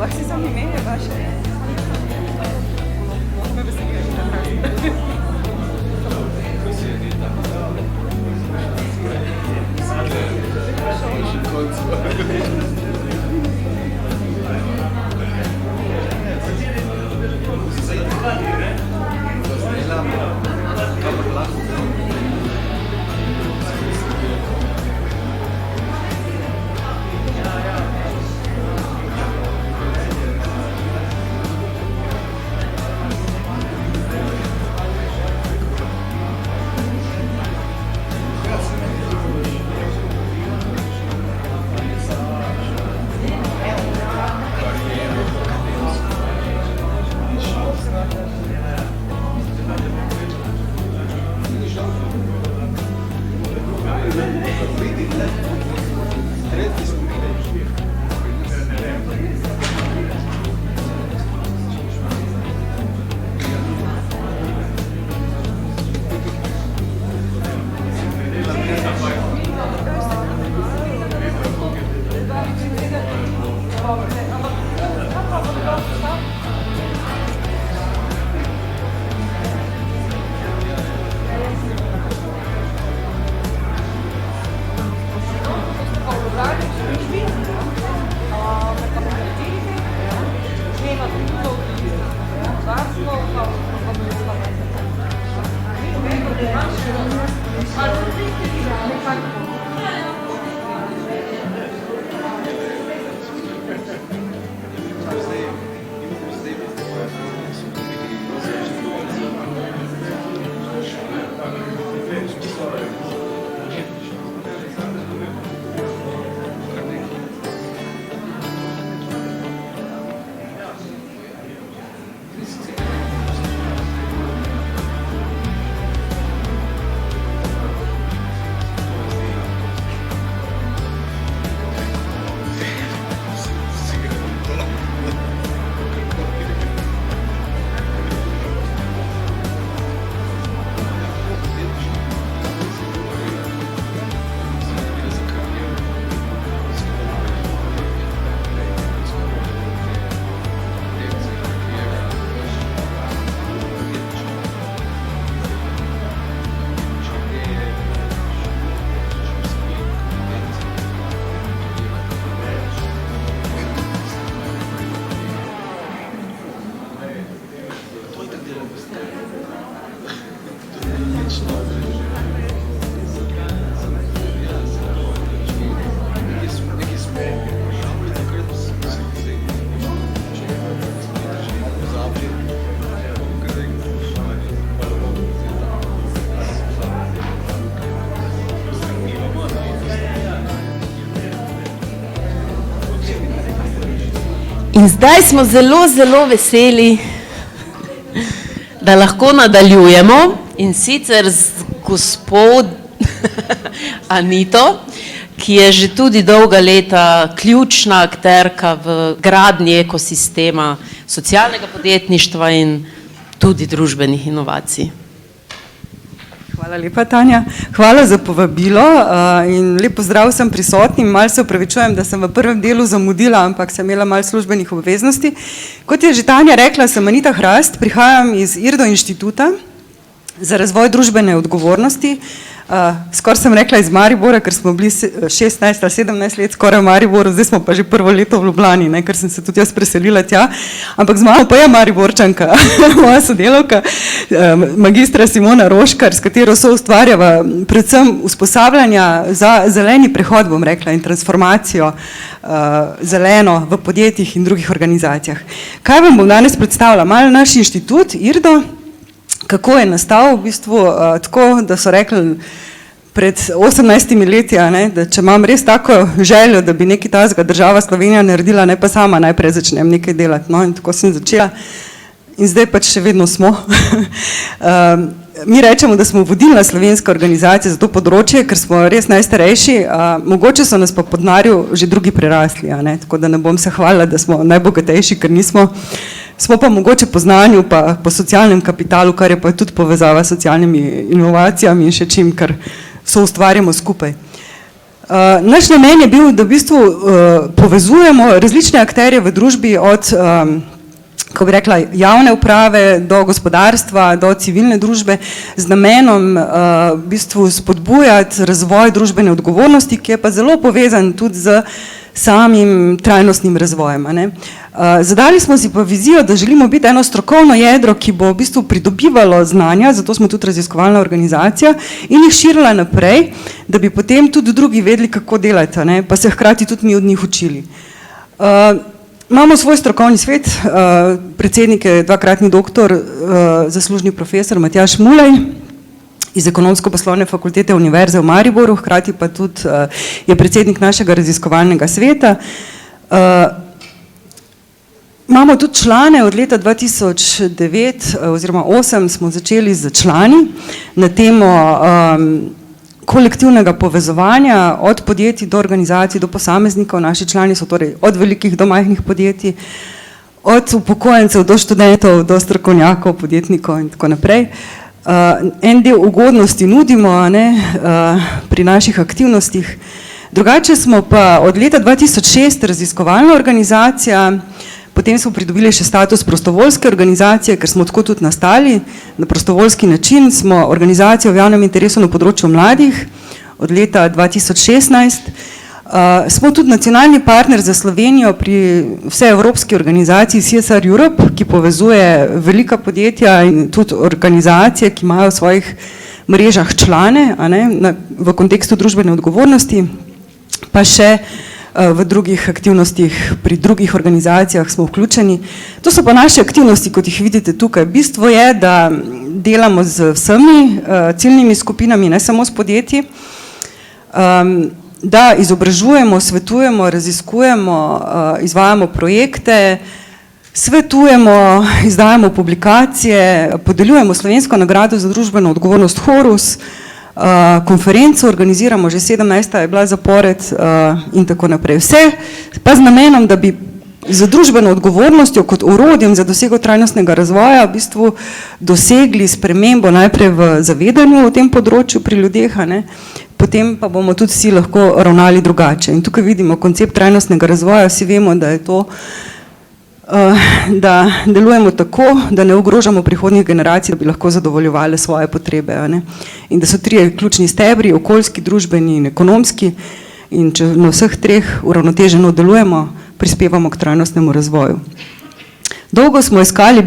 Lahko si sam ime vaše? Me veselijo, že da In zdaj smo zelo, zelo veseli, da lahko nadaljujemo in sicer z gospod Anito, ki je že tudi dolga leta ključna akterka v gradnji ekosistema socialnega podjetništva in tudi družbenih inovacij. Hvala lepa, Tanja. Hvala za povabilo in lep pozdrav vsem prisotnim. Malo se opravičujem, da sem v prvem delu zamudila, ampak sem imela malo službenih obveznosti. Kot je že Tanja rekla, sem Anita Hrast, prihajam iz IRDO inštituta za razvoj družbene odgovornosti. Skoraj sem rekla iz Maribora, ker smo bili 16 ali 17 let skoraj v Mariboru, zdaj smo pa že prvo leto v Ljubljani, ker sem se tudi jaz preselila tja, ampak z mano pa je Mariborčanka, moja sodelavka, magistra Simona Roškar, s katero so ustvarjava predvsem usposabljanja za zeleni prehod, bom rekla, in transformacijo zeleno v podjetjih in drugih organizacijah. Kaj vam bom danes predstavila? Malo naš inštitut, IRDO, kako je nastal, v bistvu tako, da so rekli pred 18 leti, da če imam res tako željo, da bi nekaj tazga država Slovenija naredila, ne pa sama najprej začnem nekaj delati. No, in tako sem začela in zdaj pač še vedno smo. Mi rečemo, da smo vodilna slovenska organizacija za to področje, ker smo res najstarejši, mogoče so nas pa po denarju že drugi prerasli, tako da ne bom se hvalila, da smo najbogatejši, ker nismo. Smo pa mogoče po znanju, pa po socialnem kapitalu, kar je pa tudi povezava s socialnimi inovacijami in še čim, kar so ustvarjamo skupaj. Naš namen je bil, da v bistvu povezujemo različne akterje v družbi od, kako bi rekla, javne uprave do gospodarstva, do civilne družbe z namenom v bistvu spodbujati razvoj družbene odgovornosti, ki je pa zelo povezan tudi z samim trajnostnim razvojem. Zadali smo si pa vizijo, da želimo biti eno strokovno jedro, ki bo v bistvu pridobivalo znanja, zato smo tudi raziskovalna organizacija, in jih širila naprej, da bi potem tudi drugi vedeli, kako delati, pa se hkrati tudi mi od njih učili. Imamo svoj strokovni svet, predsednik je dvakratni doktor, zaslužni profesor Matjaž Mulej iz Ekonomsko-poslovne fakultete Univerze v Mariboru, hkrati pa tudi je predsednik našega raziskovalnega sveta. Imamo tudi člane, od leta 2009 oziroma 2008 smo začeli z člani na temo kolektivnega povezovanja od podjetij do organizacij, do posameznikov. Naši člani so torej od velikih do majhnih podjetij, od upokojencev do študentov, do strokovnjakov, podjetnikov in tako naprej. En del ugodnosti nudimo pri naših aktivnostih. Drugače smo pa od leta 2006 raziskovalna organizacija, potem smo pridobili še status prostovoljske organizacije, ker smo tako tudi nastali. Na prostovoljski način smo organizacija v javnem interesu na področju mladih od leta 2016. Smo tudi nacionalni partner za Slovenijo pri vseevropski organizaciji CSR Europe, ki povezuje velika podjetja in tudi organizacije, ki imajo v svojih mrežah člane v kontekstu družbene odgovornosti, pa še v drugih aktivnostih, pri drugih organizacijah smo vključeni. To so pa naše aktivnosti, kot jih vidite tukaj. Bistvo je, da delamo z vsemi ciljnimi skupinami, ne samo s podjetji, da izobražujemo, svetujemo, raziskujemo, izvajamo projekte, svetujemo, izdajamo publikacije, podeljujemo Slovensko nagrado za družbeno odgovornost Horus, konferenco organiziramo, že 17. je bila zapored in tako naprej. Vse pa z namenom, da bi z družbeno odgovornostjo kot orodjem za dosego trajnostnega razvoja v bistvu dosegli spremembo najprej v zavedanju o tem področju pri ljudeh, potem pa bomo tudi vsi lahko ravnali drugače. In tukaj vidimo koncept trajnostnega razvoja, vsi vemo, da je to, da delujemo tako, da ne ogrožamo prihodnjih generacij, da bi lahko zadovoljevali svoje potrebe. In da so trije ključni stebri, okoljski, družbeni in ekonomski, in če na vseh treh uravnoteženo delujemo, prispevamo k trajnostnemu razvoju. Dolgo smo iskali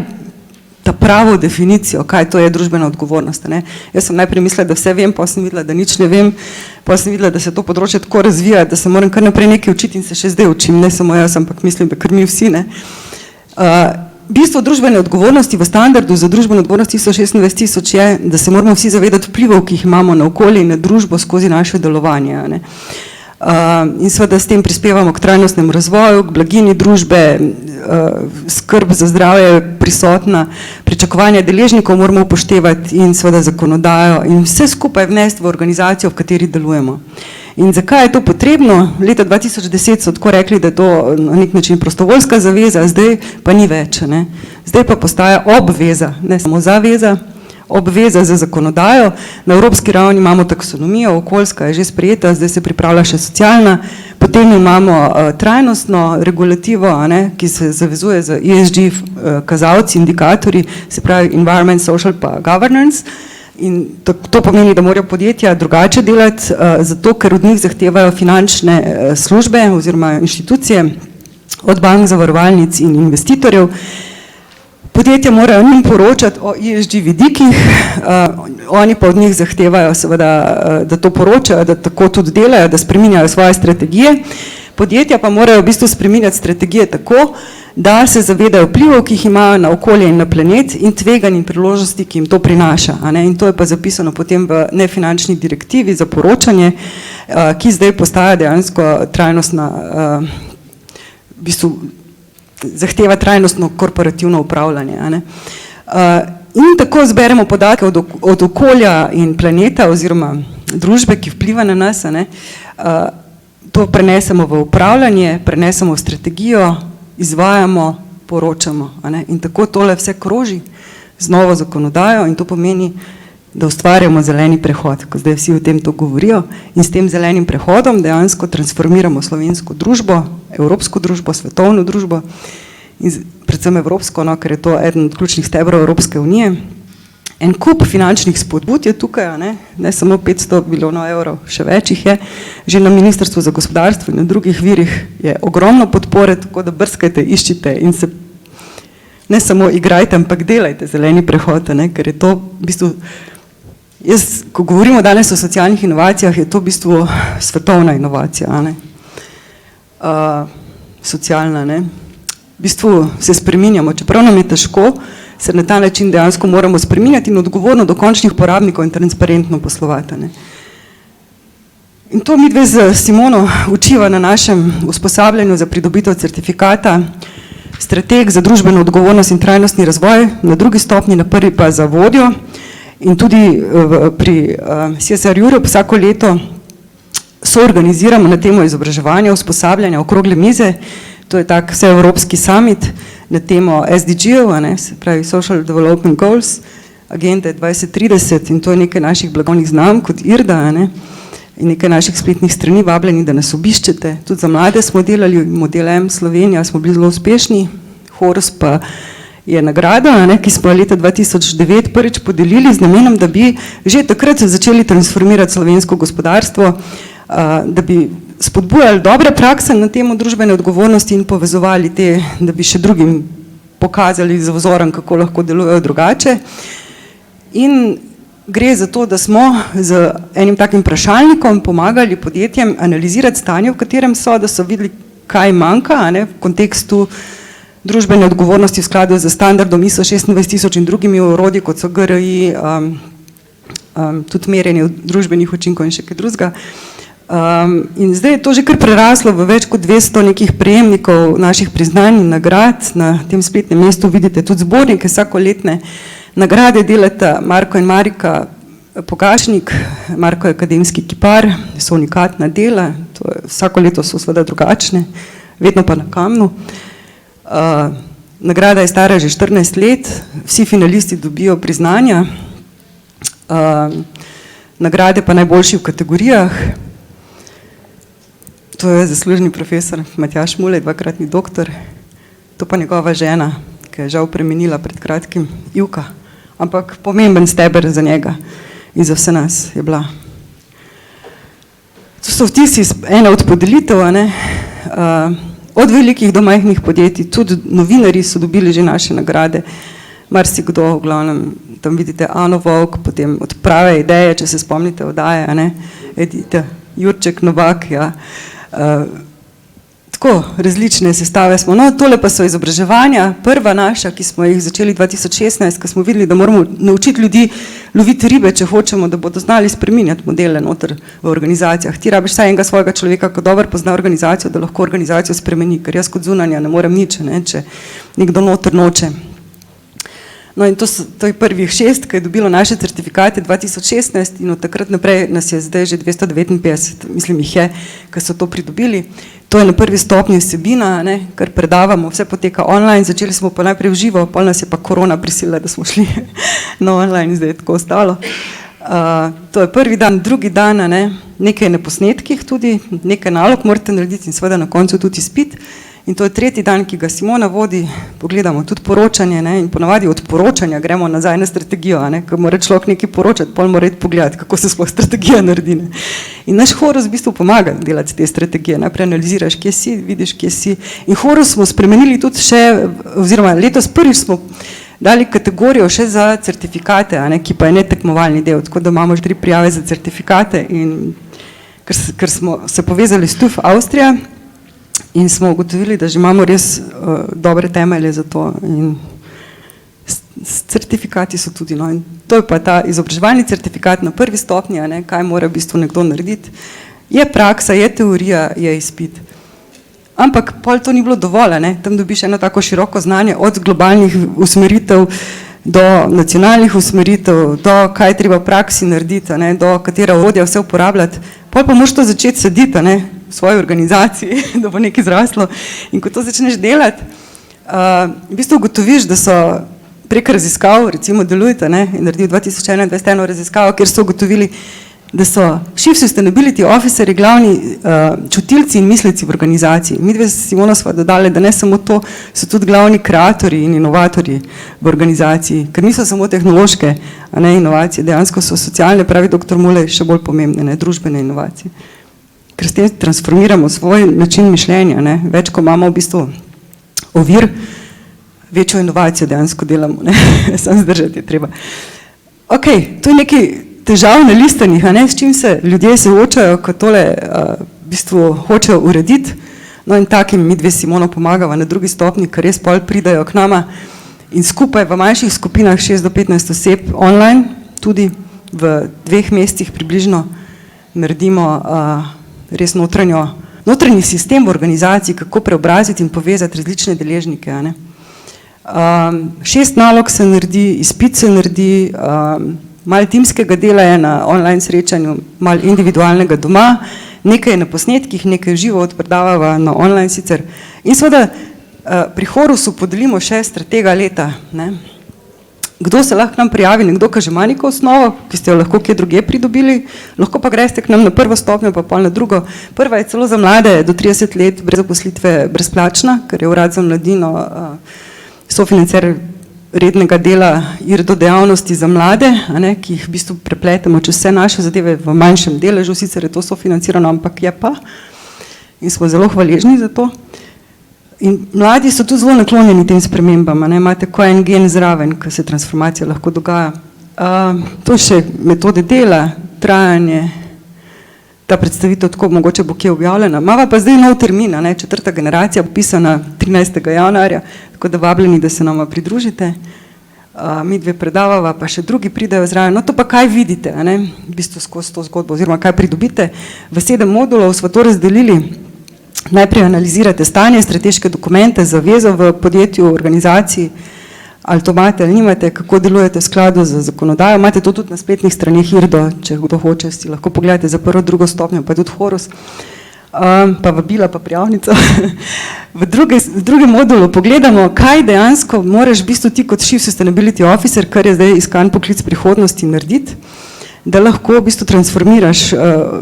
ta pravo definicijo, kaj to je družbena odgovornost. Jaz sem najprej mislila, da vse vem, pa sem videla, da nič ne vem, pa sem videla, da se to področje tako razvija, da se moram kar naprej nekaj učiti in se še zdaj učim, ne samo jaz, ampak mislim, da kar mi vsi. Bistvo družbene odgovornosti v standardu za družbeno odgovornost ISO 26000 je, da se moramo vsi zavedati vplivov, ki jih imamo na okolje in na družbo skozi naše delovanje. In seveda s tem prispevamo k trajnostnemu razvoju, k blaginji družbe, skrb za zdravje je prisotna, pričakovanja deležnikov moramo upoštevati in seveda zakonodajo in vse skupaj vnesti v organizacijo, v kateri delujemo. In zakaj je to potrebno? Leta 2010 so tako rekli, da je to na nek način prostovoljska zaveza, zdaj pa ni več. Zdaj pa postaja obveza, ne samo zaveza, obveza za zakonodajo. Na evropski ravni imamo taksonomijo, okoljska je že sprejeta, zdaj se pripravlja še socialna, potem imamo trajnostno regulativo, ki se zavezuje za ESG kazalci, indikatorji, se pravi environment, social pa governance. In to pomeni, da morajo podjetja drugače delati, zato ker od njih zahtevajo finančne službe oziroma inštitucije, od bank, zavarovalnic in investitorjev. Podjetja morajo njim poročati o ESG vidikih, oni pa od njih zahtevajo seveda, da to poročajo, da tako tudi delajo, da spreminjajo svoje strategije. Podjetja pa morajo v bistvu spreminjati strategije tako, da se zavedajo vplivov, ki jih imajo na okolje in na planet in tveganj in priložnosti, ki jim to prinaša. In to je pa zapisano potem v nefinančni direktivi za poročanje, ki zdaj postaja dejansko trajnostna, v bistvu zahteva trajnostno korporativno upravljanje. In tako zberemo podatke od okolja in planeta oziroma družbe, ki vpliva na nas, to prenesemo v upravljanje, prenesemo v strategijo, izvajamo, poročamo. In tako tole vse kroži z novo zakonodajo in to pomeni da ustvarjamo zeleni prehod, ko zdaj vsi o tem to govorijo, in s tem zelenim prehodom dejansko transformiramo slovensko družbo, evropsko družbo, svetovno družbo, in predvsem evropsko, no, ker je to eden od ključnih stebrov Evropske unije. En kup finančnih spodbud je tukaj, ne samo 500 milijonov evrov, še več jih je, že na Ministrstvu za gospodarstvo in na drugih virih je ogromno podpore, tako da brskajte, iščite in se ne samo igrajte, ampak delajte zeleni prehod, ker je to v bistvu, ko govorimo danes o socialnih inovacijah, je to v bistvu svetovna inovacija, socialna, v bistvu se spreminjamo, čeprav nam je težko, se na ta način dejansko moramo spreminjati in odgovorno do končnih porabnikov in transparentno poslovati. In to mi dve z Simono učiva na našem usposabljanju za pridobitev certifikata Strateg za družbeno odgovornost in trajnostni razvoj, na drugi stopnji, na prvi pa za vodjo. In tudi pri CSR Europe vsako leto soorganiziramo na temo izobraževanja, usposabljanja, okrogle mize. To je tak vseevropski summit na temo SDG-ov, se pravi Social Development Goals, agende 2030, in to je nekaj naših blagovnih znamk kot IRDA, in nekaj naših spletnih strani, vabljeni, da nas obiščete. Tudi za mlade smo delali, model M Slovenija, smo bili zelo uspešni, Horus pa je nagrada, ki smo leta 2009 prvič podelili z namenom, da bi že takrat začeli transformirati slovensko gospodarstvo, da bi spodbujali dobre prakse na temo družbene odgovornosti in povezovali te, da bi še drugim pokazali z vzorom, kako lahko delujejo drugače. In gre za to, da smo z enim takim vprašalnikom pomagali podjetjem analizirati stanje, v katerem so, da so videli, kaj manjka, v kontekstu družbene odgovornosti v skladu z standardom ISO 26000 in drugimi orodji, kot so GRI, tudi merjenje družbenih učinkov in še kaj drugega. In zdaj je to že kar preraslo v več kot 200 nekih prejemnikov naših priznanj in nagrad. Na tem spletnem mestu vidite tudi zbornike, vsakoletne nagrade delata Marko in Marika Pogačnik, Marko je akademski kipar, so unikatna dela, vsako leto so seveda drugačne, vedno pa na kamnu. Nagrada je stara že 14 let, vsi finalisti dobijo priznanja, nagrade pa najboljši v kategorijah. To je zaslužni profesor Matjaž Mulej, dvakratni doktor, to pa njegova žena, ki je žal preminila pred kratkim, Ivka, ampak pomemben steber za njega in za vse nas je bila. To so vtisi ena od podelitev, od velikih do majhnih podjetij, tudi novinarji so dobili že naše nagrade, marsikdo, v glavnem, tam vidite Ano Volk, potem od Prave ideje, če se spomnite oddaje, Edita Jurček, Novak, ja. Tako, različne sestave smo. No, tole pa so izobraževanja, prva naša, ki smo jih začeli 2016, ko smo videli, da moramo naučiti ljudi loviti ribe, če hočemo, da bodo znali spreminjati modele noter v organizacijah. Ti rabiš vsaj enega svojega človeka, ko dobro pozna organizacijo, da lahko organizacijo spremeni, ker jaz kot zunanja ne morem nič, če nekdo noter noče. No in to je prvih 6, ki je dobilo naše certifikate 2016 in od takrat naprej nas je zdaj že 259, mislim jih je, ki so to pridobili. To je na prvi stopnji vsebina, kar predavamo, vse poteka online, začeli smo pa najprej v živo, pol nas je pa korona prisilila, da smo šli na online, zdaj je tako ostalo. To je prvi dan, drugi dan, nekaj na posnetkih tudi, nekaj nalog morate narediti in seveda na koncu tudi izpit. In to je tretji dan, ki ga Simona vodi, pogledamo tudi poročanje, in ponavadi od poročanja gremo nazaj na strategijo, ko mora človek nekaj poročati, pol mora iti pogledati, kako se sploh strategija naredi. In naš Horus v bistvu pomaga delati te strategije, najprej analiziraš, kje si, vidiš, kje si. In Horus smo spremenili tudi še, oziroma letos prvič smo dali kategorijo še za certifikate, ki pa je netekmovalni del, tako da imamo že 3 prijave za certifikate in ker smo se povezali s TÜV Avstrija, in smo ugotovili, da že imamo res dobre temelje za to in certifikati so tudi. In to je pa ta izobraževalni certifikat na prvi stopnji, kaj mora v bistvu nekdo narediti. Je praksa, je teorija, je izpit. Ampak pol to ni bilo dovolj, tam dobiš eno tako široko znanje od globalnih usmeritev do nacionalnih usmeritev, do kaj treba v praksi narediti, do katera orodja vse uporabljati. Pol pa moraš to začeti sediti, v svoji organizaciji, da bo nekaj zraslo. In ko to začneš delati, v bistvu ugotoviš, da so prek raziskav, recimo Deloitte, je naredil 2021 eno raziskavo, kjer so ugotovili, da so Chief Sustainability Officerji glavni čutilci in mislici v organizaciji. Mi dve s Simono sva dodali, da ne samo to, so tudi glavni kreatorji in inovatorji v organizaciji, ker niso samo tehnološke inovacije, dejansko so socialne, pravi dr. Mulej, še bolj pomembne, družbene inovacije. Ker s tem transformiramo svoj način mišljenja, več, ko imamo v bistvu ovir, večjo inovacijo dejansko delamo, samo zdržati je treba. Ok, to je nekaj težav na listanih, s čim se ljudje soočajo, ko tole v bistvu hočejo urediti, no in takim mi dve Simono pomagava na drugi stopni, ker res pol pridajo k nama in skupaj v manjših skupinah 6 do 15 oseb online, tudi v 2 mestih približno naredimo res notranji sistem v organizaciji, kako preobraziti in povezati različne deležnike. 6 nalog se naredi, izpit se naredi, malo timskega dela je na online srečanju, malo individualnega doma, nekaj je na posnetkih, nekaj živo odpredavava na online sicer. In seveda pri Horusu podelimo še stratega leta. Kdo se lahko k nam prijavi, nekdo, ki že ima neko osnovo, ki ste jo lahko kje druge pridobili, lahko pa greste k nam na prvo stopnjo, pa pol na drugo. Prva je celo za mlade do 30 let brez zaposlitve brezplačna, ker je Urad za mladino sofinancer rednega dela IRDO dejavnosti za mlade, ki jih v bistvu prepletemo čez vse naše zadeve v manjšem deležu, sicer je to sofinancirano, ampak je pa. In smo zelo hvaležni za to. In mladi so tudi zelo naklonjeni tem spremembam, imate ko en gen zraven, ko se transformacija lahko dogaja. To še metode dela, trajanje, ta predstavitev tako mogoče bo kje objavljena. Mava pa zdaj nov termin, 4. generacija, popisana 13. januarja, tako da vabljeni, da se nama pridružite. Mi dve predavava, pa še drugi pridajo zraven. No to pa kaj vidite, v bistvu skozi to zgodbo, oziroma kaj pridobite. V 7 modulov smo to razdelili. Najprej analizirate stanje, strateške dokumente, zavezo v podjetju, organizaciji, ali to imate ali nimate, kako delujete v skladu z zakonodajo. Imate to tudi na spletnih straneh IRDO, če kdo hoče, si lahko pogledate za prvo, drugo stopnjo, pa tudi Horus, pa vabila, pa prijavnica. V drugem modulu pogledamo, kaj dejansko moraš v bistvu ti kot Chief Sustainability Officer, kar je zdaj iskan poklic prihodnosti, narediti, da lahko v bistvu transformiraš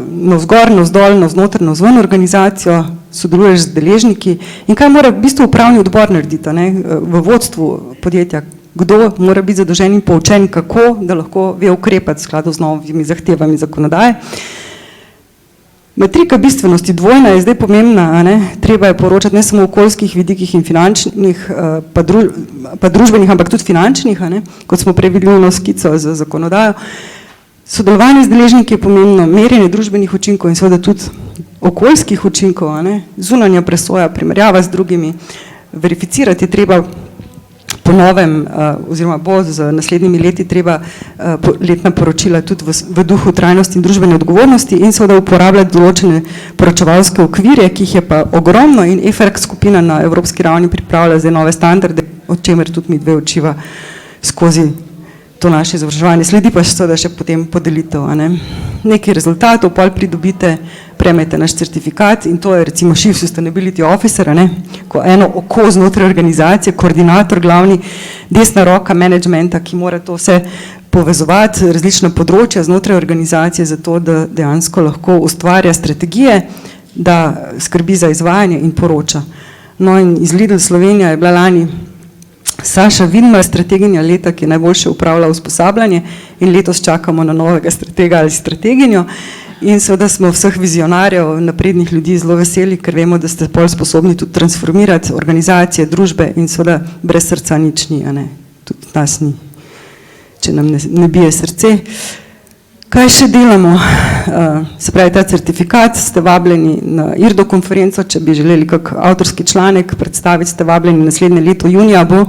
navzgor, navzdol, navznoter, navzven organizacijo, sodeluješ z deležniki in kaj mora v bistvu upravni odbor narediti v vodstvu podjetja, kdo mora biti zadolžen in poučen, kako, da lahko ve ukrepati v skladu z novimi zahtevami zakonodaje. Metrika bistvenosti dvojna je zdaj pomembna, treba je poročati ne samo o okoljskih vidikih in finančnih, pa družbenih, ampak tudi finančnih, kot smo prej videli na skico z zakonodajo. Sodelovanje z deležniki je pomembno, merjenje družbenih učinkov in seveda tudi okoljskih učinkov, zunanja presoja, primerjava z drugimi, verificirati je treba po novem, oziroma bo z naslednjimi leti treba letna poročila tudi v duhu trajnosti in družbene odgovornosti in seveda uporabljati določene poročevalske okvirje, ki jih je pa ogromno in EFRAG skupina na evropski ravni pripravlja zdaj nove standarde, o čemer tudi mi dve učiva skozi to naše izobraževanje. Sledi pa seveda še potem podelitev. Nekaj rezultatov, pol pridobite, prejmete naš certifikat in to je recimo Chief Sustainability Officer, ko eno oko znotraj organizacije, koordinator, glavni desna roka managementa, ki mora to vse povezovati, različna področja znotraj organizacije, zato da dejansko lahko ustvarja strategije, da skrbi za izvajanje in poroča. No in iz Lidl Slovenija je bila lani Saša Vidmar, strateginja leta, ki je najboljše upravlja usposabljanje in letos čakamo na novega stratega ali strateginjo in seveda smo vseh vizionarjev, naprednih ljudi zelo veseli, ker vemo, da ste pol sposobni tudi transformirati organizacije, družbe in seveda brez srca nič ni, tudi nas ni, če nam ne bije srce. Kaj še delamo? Se pravi, ta certifikat, ste vabljeni na IRDO konferenco, če bi želeli kak avtorski članek predstaviti, ste vabljeni naslednje leto, junija bo,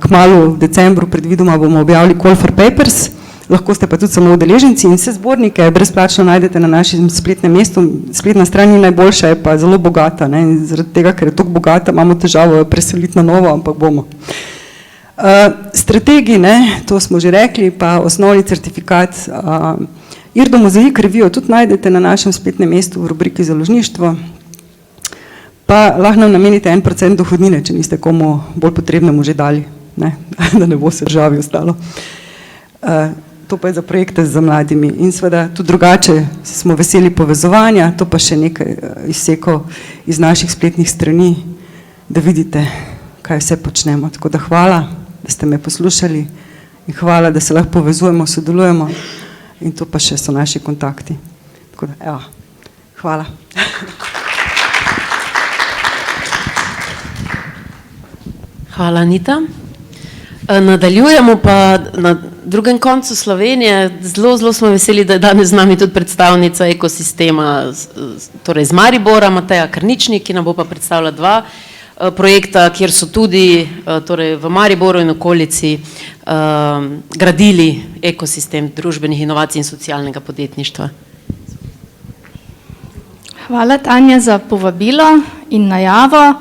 kmalu v decembru predvidoma bomo objavili Call for Papers, lahko ste pa tudi samo udeleženci in vse zbornike brezplačno najdete na našem spletnem mestu, spletna stran ni najboljša, je pa zelo bogata, in zaradi tega, ker je toliko bogata, imamo težavo preseliti na novo, ampak bomo. Strategiji, to smo že rekli, pa osnovni certifikat IRDO Mozaik revijo tudi najdete na našem spletnem mestu v rubriki Založništvo, pa lahko nam namenite 1% dohodnine, če niste komu bolj potrebnemu že dali. ne? Da ne bo se državi ostalo. To pa je za projekte za mladimi in seveda tudi drugače smo veseli povezovanja, to pa še nekaj izsekov iz naših spletnih strani, da vidite, kaj vse počnemo. Tako da hvala, da ste me poslušali in hvala, da se lahko povezujemo, sodelujemo in to pa še so naši kontakti. Tako da, evo, hvala. Hvala, Anita. Nadaljujemo pa na drugem koncu Slovenije. Zelo smo veseli, da je danes z nami tudi predstavnica ekosistema, torej z Maribora, Mateja Krničnik, ki nam bo pa predstavila dva projekta, kjer so tudi torej v Mariboru in okolici gradili ekosistem družbenih inovacij in socialnega podjetništva. Hvala, Tanja, za povabilo in najavo,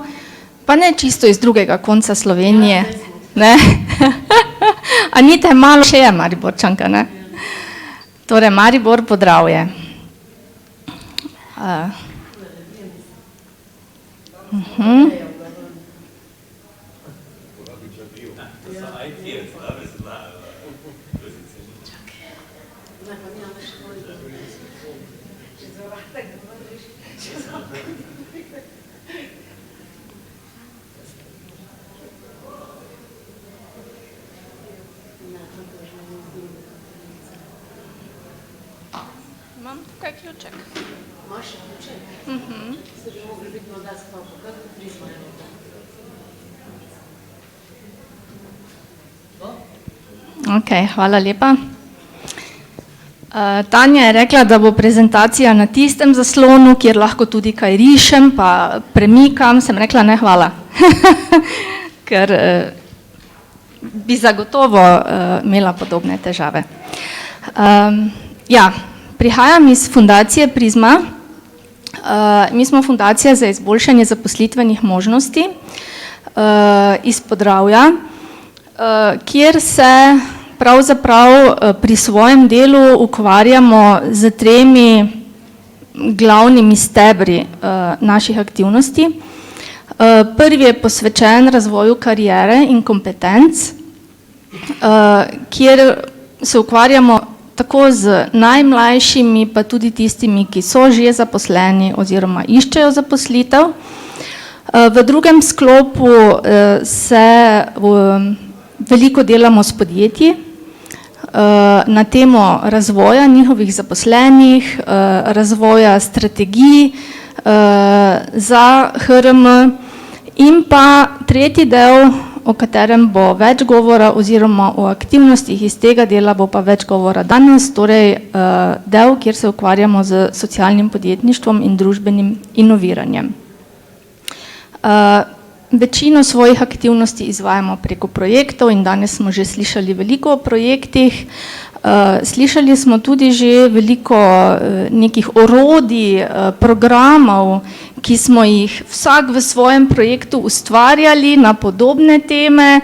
pa ne čisto iz drugega konca Slovenije. Ne? Anita je malo še je Mariborčanka, ne? Torej, Maribor, Podravje. Imam tukaj ključek. Imaš ključek? Se bi mogli biti morda sploh, kako prizvajo? Ok, hvala lepa. Tanja je rekla, da bo prezentacija na tistem zaslonu, kjer lahko tudi kaj rišem, pa premikam. Sem rekla, ne, hvala. Ker bi zagotovo imela podobne težave. Ja, prihajam iz fundacije Prizma. Mi smo fundacija za izboljšanje zaposlitvenih možnosti iz Podravja, kjer se pravzaprav pri svojem delu ukvarjamo z tremi glavnimi stebri naših aktivnosti. Prvi je posvečen razvoju kariere in kompetenc, kjer se ukvarjamo tako z najmlajšimi, pa tudi tistimi, ki so že zaposleni oziroma iščejo zaposlitev. V drugem sklopu se veliko delamo s podjetji na temo razvoja njihovih zaposlenih, razvoja strategij za HRM in pa tretji del, o katerem bo več govora oziroma o aktivnostih iz tega dela bo pa več govora danes, torej del, kjer se ukvarjamo z socialnim podjetništvom in družbenim inoviranjem. Večino svojih aktivnosti izvajamo preko projektov in danes smo že slišali veliko o projektih. Slišali smo tudi že veliko nekih orodij, programov, ki smo jih vsak v svojem projektu ustvarjali na podobne teme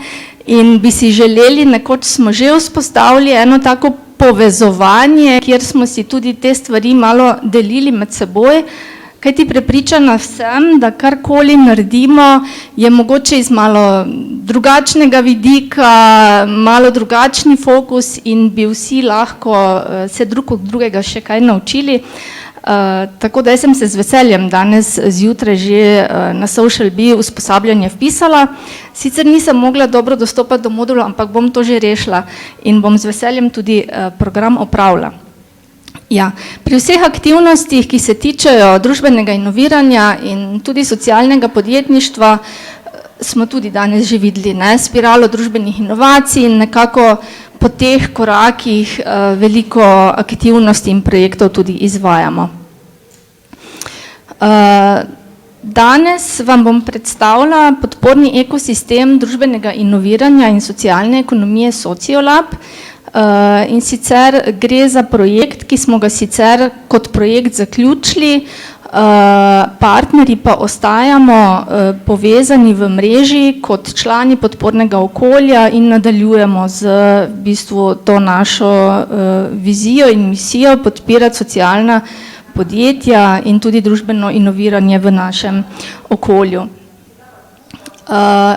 in bi si želeli, nekoč smo že vzpostavili eno tako povezovanje, kjer smo si tudi te stvari malo delili med seboj. Kajti prepričana sem, da karkoli naredimo, je mogoče iz malo drugačnega vidika, malo drugačni fokus in bi vsi lahko se drug od drugega še kaj naučili. Tako da jaz sem se z veseljem danes zjutraj že na Social Bee usposabljanje vpisala. Sicer nisem mogla dobro dostopati do modula, ampak bom to že rešila in bom z veseljem tudi program opravila. Ja, pri vseh aktivnostih, ki se tičejo družbenega inoviranja in tudi socialnega podjetništva, smo tudi danes že videli, ne, spiralo družbenih inovacij in nekako po teh korakih veliko aktivnosti in projektov tudi izvajamo. Danes vam bom predstavila podporni ekosistem družbenega inoviranja in socialne ekonomije Sociolab. In sicer gre za projekt, ki smo ga sicer kot projekt zaključili, partnerji pa ostajamo povezani v mreži kot člani podpornega okolja in nadaljujemo z v bistvu to našo vizijo in misijo podpirati socialna podjetja in tudi družbeno inoviranje v našem okolju.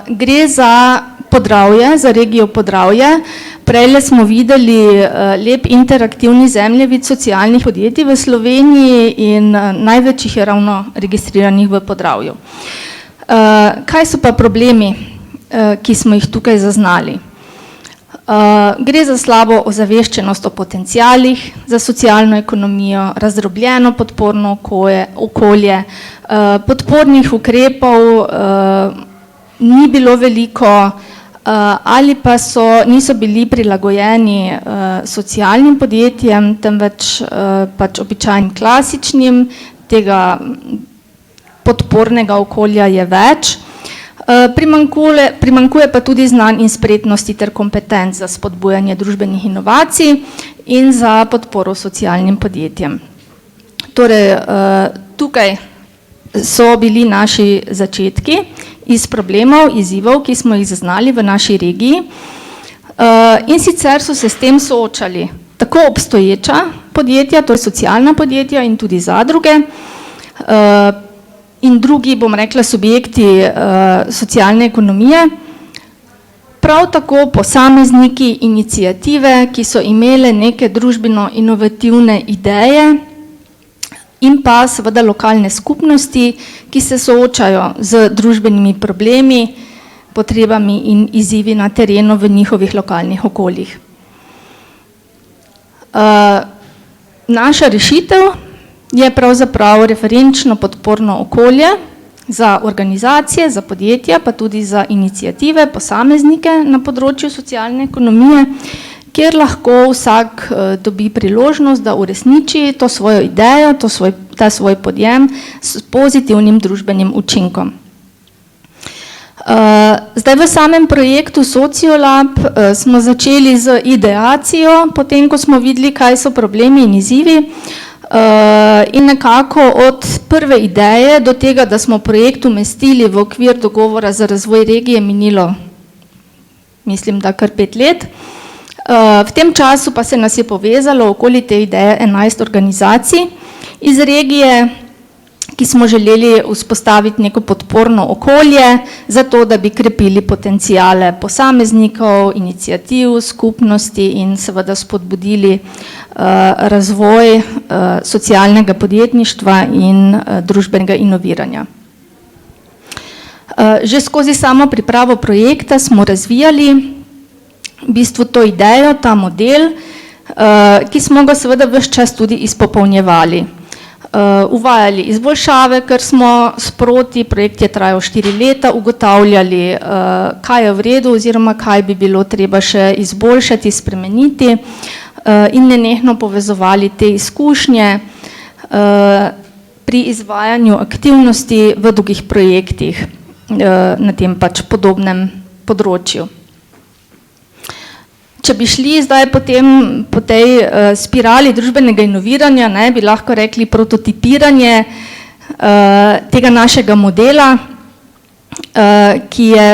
Gre za Podravje, za regijo Podravje. Prejle smo videli lep interaktivni zemljevid socialnih podjetij v Sloveniji in največ jih je ravno registriranih v Podravju. Kaj so pa problemi, ki smo jih tukaj zaznali? Gre za slabo ozaveščenost o potencialih, za socialno ekonomijo, razdrobljeno podporno okolje, podpornih ukrepov ni bilo veliko ali pa niso bili prilagojeni socialnim podjetjem, temveč pač običajnim klasičnim, tega podpornega okolja je več. Primanjkuje pa tudi znanj in spretnosti ter kompetenc za spodbujanje družbenih inovacij in za podporo socialnim podjetjem. Torej, tukaj so bili naši začetki iz problemov, izzivov, ki smo jih zaznali v naši regiji. In sicer so se s tem soočali tako obstoječa podjetja, torej socialna podjetja in tudi zadruge, in drugi, bom rekla, subjekti socialne ekonomije, prav tako posamezniki, iniciative, ki so imele neke družbeno inovativne ideje in pa seveda lokalne skupnosti, ki se soočajo z družbenimi problemi, potrebami in izzivi na terenu v njihovih lokalnih okoljih. Naša rešitev je pravzaprav referenčno podporno okolje za organizacije, za podjetja, pa tudi za iniciative, posameznike na področju socialne ekonomije, kjer lahko vsak dobi priložnost, da uresniči to svojo idejo, ta svoj podjem s pozitivnim družbenim učinkom. Zdaj v samem projektu Sociolab smo začeli z ideacijo, potem ko smo videli, kaj so problemi in izzivi, in nekako od prve ideje do tega, da smo projekt umestili v okvir dogovora za razvoj regije, minilo, mislim, da kar 5 let. V tem času pa se nas je povezalo okoli te ideje 11 organizacij iz regije, ki smo želeli vzpostaviti neko podporno okolje, zato da bi krepili potencijale posameznikov, iniciativ, skupnosti in seveda spodbudili razvoj socialnega podjetništva in družbenega inoviranja. Že skozi samo pripravo projekta smo razvijali v bistvu to idejo, ta model, ki smo ga seveda ves čas tudi izpopolnjevali. Uvajali izboljšave, ker smo sproti, projekt je trajal 4 leta, ugotavljali, kaj je v redu oziroma kaj bi bilo treba še izboljšati, spremeniti in nenehno povezovali te izkušnje pri izvajanju aktivnosti v drugih projektih na tem pač podobnem področju. Če bi šli zdaj potem po tej spirali družbenega inoviranja, bi lahko rekli prototipiranje tega našega modela, ki je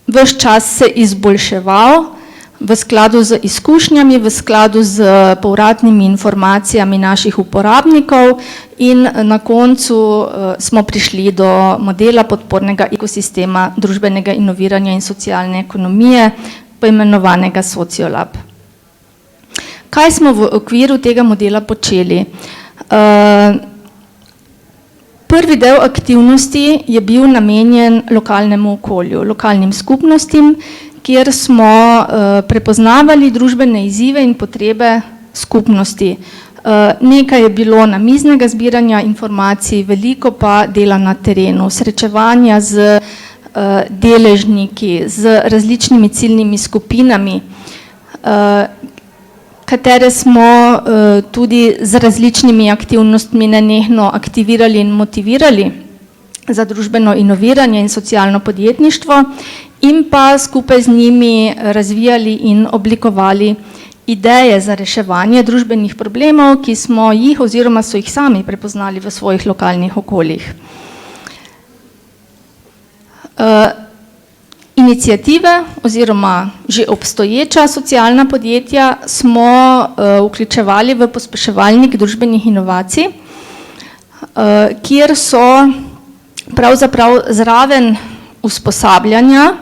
ves čas se izboljševal v skladu z izkušnjami, v skladu z povratnimi informacijami naših uporabnikov in na koncu smo prišli do modela podpornega ekosistema družbenega inoviranja in socialne ekonomije, poimenovanega Sociolab. Kaj smo v okviru tega modela počeli? Prvi del aktivnosti je bil namenjen lokalnemu okolju, lokalnim skupnostim, kjer smo prepoznavali družbene izzive in potrebe skupnosti. Nekaj je bilo namiznega zbiranja informacij, veliko pa dela na terenu, srečevanja z deležniki, z različnimi ciljnimi skupinami, katere smo tudi z različnimi aktivnostmi nenehno aktivirali in motivirali za družbeno inoviranje in socialno podjetništvo in pa skupaj z njimi razvijali in oblikovali ideje za reševanje družbenih problemov, ki smo jih oziroma so jih sami prepoznali v svojih lokalnih okoljih. Iniciative oziroma že obstoječa socialna podjetja smo vključevali v pospeševalnik družbenih inovacij, kjer so pravzaprav zraven usposabljanja,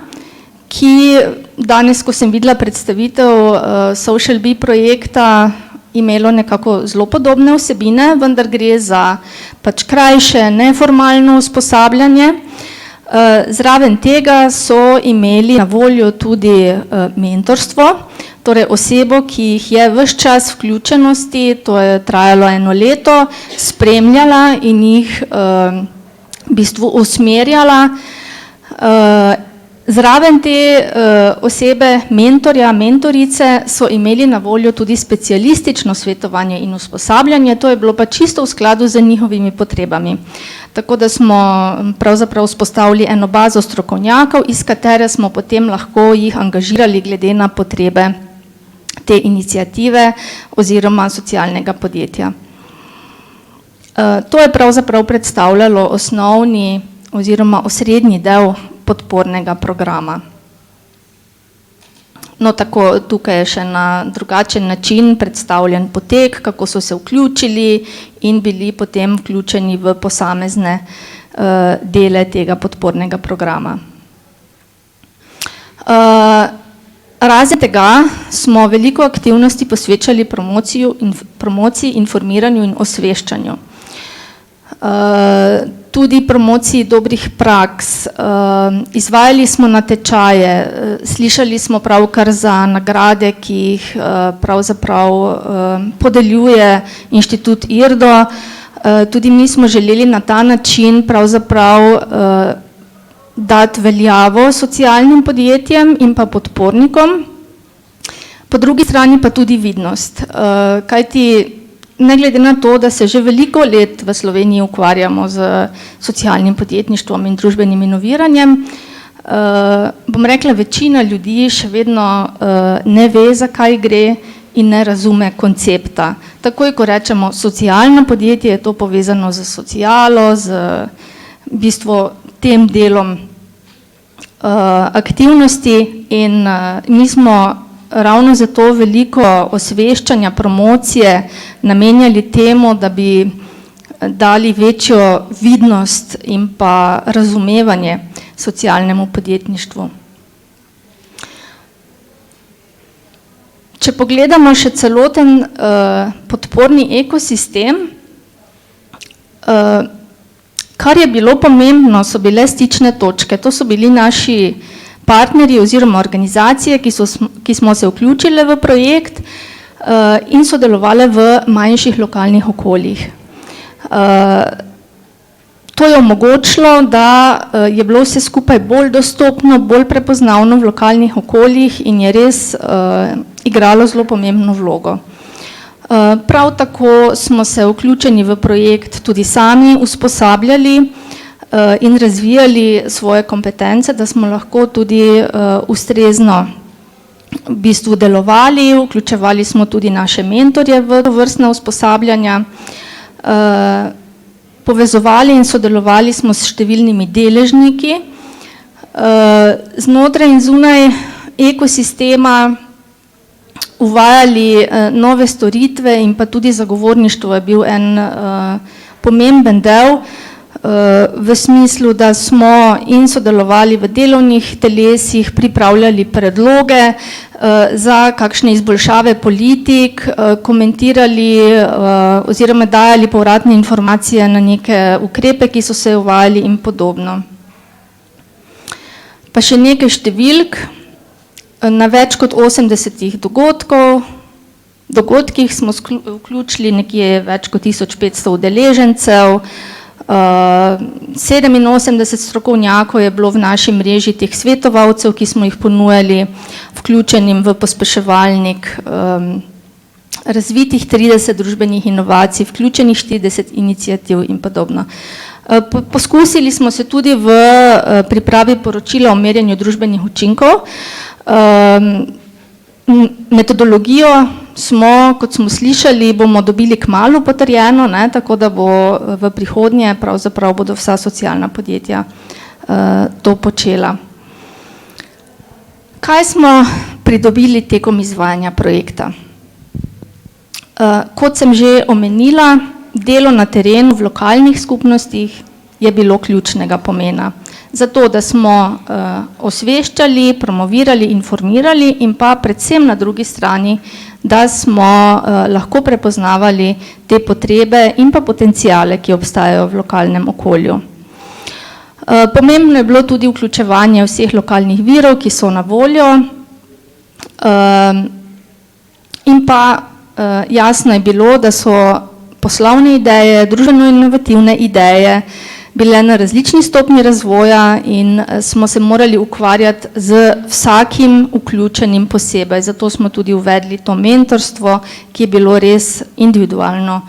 ki danes, ko sem videla predstavitev Social Bee projekta, imelo nekako zelo podobne vsebine, vendar gre za pač krajše, neformalno usposabljanje. Zraven tega so imeli na voljo tudi mentorstvo, torej osebo, ki jih je ves čas vključenosti, to je trajalo 1 leto, spremljala in jih v bistvu usmerjala. Zraven te osebe, mentorja, mentorice, so imeli na voljo tudi specialistično svetovanje in usposabljanje, to je bilo pa čisto v skladu z njihovimi potrebami. Tako da smo pravzaprav vzpostavili eno bazo strokovnjakov, iz katere smo potem lahko jih angažirali glede na potrebe te iniciative oziroma socialnega podjetja. To je pravzaprav predstavljalo osnovni oziroma osrednji del podpornega programa. No, tako tukaj je še na drugačen način predstavljen potek, kako so se vključili in bili potem vključeni v posamezne dele tega podpornega programa. Razen tega smo veliko aktivnosti posvečali promociji, informiranju in osveščanju. Tudi promociji dobrih praks, izvajali smo natečaje, slišali smo pravkar za nagrade, ki jih pravzaprav podeljuje Inštitut IRDO. Tudi mi smo želeli na ta način pravzaprav dati veljavo socialnim podjetjem in pa podpornikom, po drugi strani pa tudi vidnost, kajti ne glede na to, da se že veliko let v Sloveniji ukvarjamo z socialnim podjetništvom in družbenim inoviranjem, bom rekla, večina ljudi še vedno ne ve, za kaj gre in ne razume koncepta. Takoj, ko rečemo socialno podjetje, je to povezano z socialo, z v bistvu tem delom aktivnosti in mi smo ravno zato veliko osveščanja, promocije namenjali temu, da bi dali večjo vidnost in pa razumevanje socialnemu podjetništvu. Če pogledamo še celoten podporni ekosistem, kar je bilo pomembno, so bile stične točke. To so bili naši partnerji oziroma organizacije, ki smo se vključile v projekt in sodelovali v manjših lokalnih okoljih. To je omogočilo, da je bilo vse skupaj bolj dostopno, bolj prepoznavno v lokalnih okoljih in je res igralo zelo pomembno vlogo. Prav tako smo se vključeni v projekt tudi sami usposabljali in razvijali svoje kompetence, da smo lahko tudi ustrezno v bistvu delovali, vključevali smo tudi naše mentorje v tovrstna usposabljanja, povezovali in sodelovali smo s številnimi deležniki, znotraj in zunaj ekosistema uvajali nove storitve in pa tudi zagovorništvo je bil en pomemben del, v smislu, da smo in sodelovali v delovnih telesih, pripravljali predloge za kakšne izboljšave politik, komentirali oziroma dajali povratne informacije na neke ukrepe, ki so se uvajali in podobno. Pa še nekaj številk. Na več kot 80 dogodkih smo vključili nekje več kot 1500 udeležencev, 87 strokovnjakov je bilo v naši mreži teh svetovalcev, ki smo jih ponujali, vključenim v pospeševalnik, razvitih 30 družbenih inovacij, vključenih 40 iniciativ in podobno. Poskusili smo se tudi v pripravi poročila o merjenju družbenih učinkov. Metodologijo smo, kot smo slišali, bomo dobili kmalu potrjeno, tako da bo v prihodnje pravzaprav bodo vsa socialna podjetja to počela. Kaj smo pridobili tekom izvajanja projekta? Kot sem že omenila, delo na terenu v lokalnih skupnostih je bilo ključnega pomena. zato, da smo osveščali, promovirali, informirali in pa predvsem na drugi strani, da smo lahko prepoznavali te potrebe in pa potencijale, ki obstajajo v lokalnem okolju. Pomembno je bilo tudi vključevanje vseh lokalnih virov, ki so na voljo, in pa jasno je bilo, da so poslovne ideje, družbeno-inovativne ideje bile na različni stopnji razvoja in smo se morali ukvarjati z vsakim vključenim posebej. Zato smo tudi uvedli to mentorstvo, ki je bilo res individualno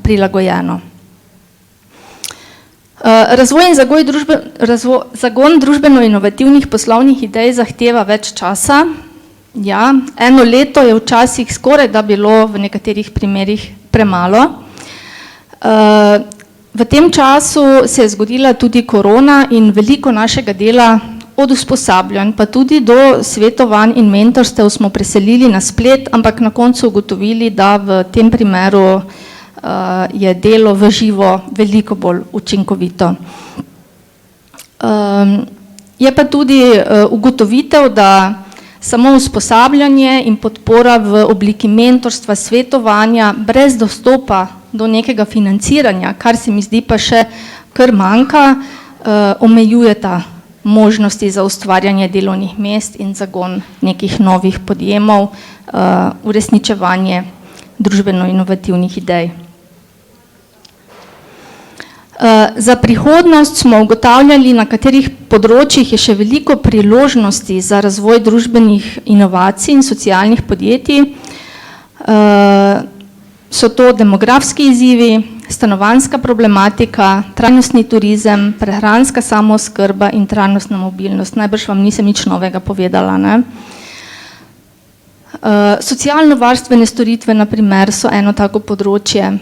prilagojeno. Razvoj in zagon družbeno-inovativnih poslovnih idej zahteva več časa. Ja, 1 leto je včasih skoraj da bilo v nekaterih primerih premalo. V tem času se je zgodila tudi korona in veliko našega dela od usposabljanj, pa tudi do svetovanj in mentorstev smo preselili na splet, ampak na koncu ugotovili, da v tem primeru je delo v živo veliko bolj učinkovito. Je pa tudi ugotovitev, da samo usposabljanje in podpora v obliki mentorstva, svetovanja, brez dostopa do nekega financiranja, kar se mi zdi pa še kar manjka, omejujeta možnosti za ustvarjanje delovnih mest in zagon nekih novih podjemov, uresničevanje družbeno-inovativnih idej. Za prihodnost smo ugotavljali, na katerih področjih je še veliko priložnosti za razvoj družbenih inovacij in socialnih podjetij. So to demografski izzivi, stanovanjska problematika, trajnostni turizem, prehranska samooskrba in trajnostna mobilnost. Najbrž vam nisem nič novega povedala, ne? Socialno-varstvene storitve, na primer, so eno tako področje.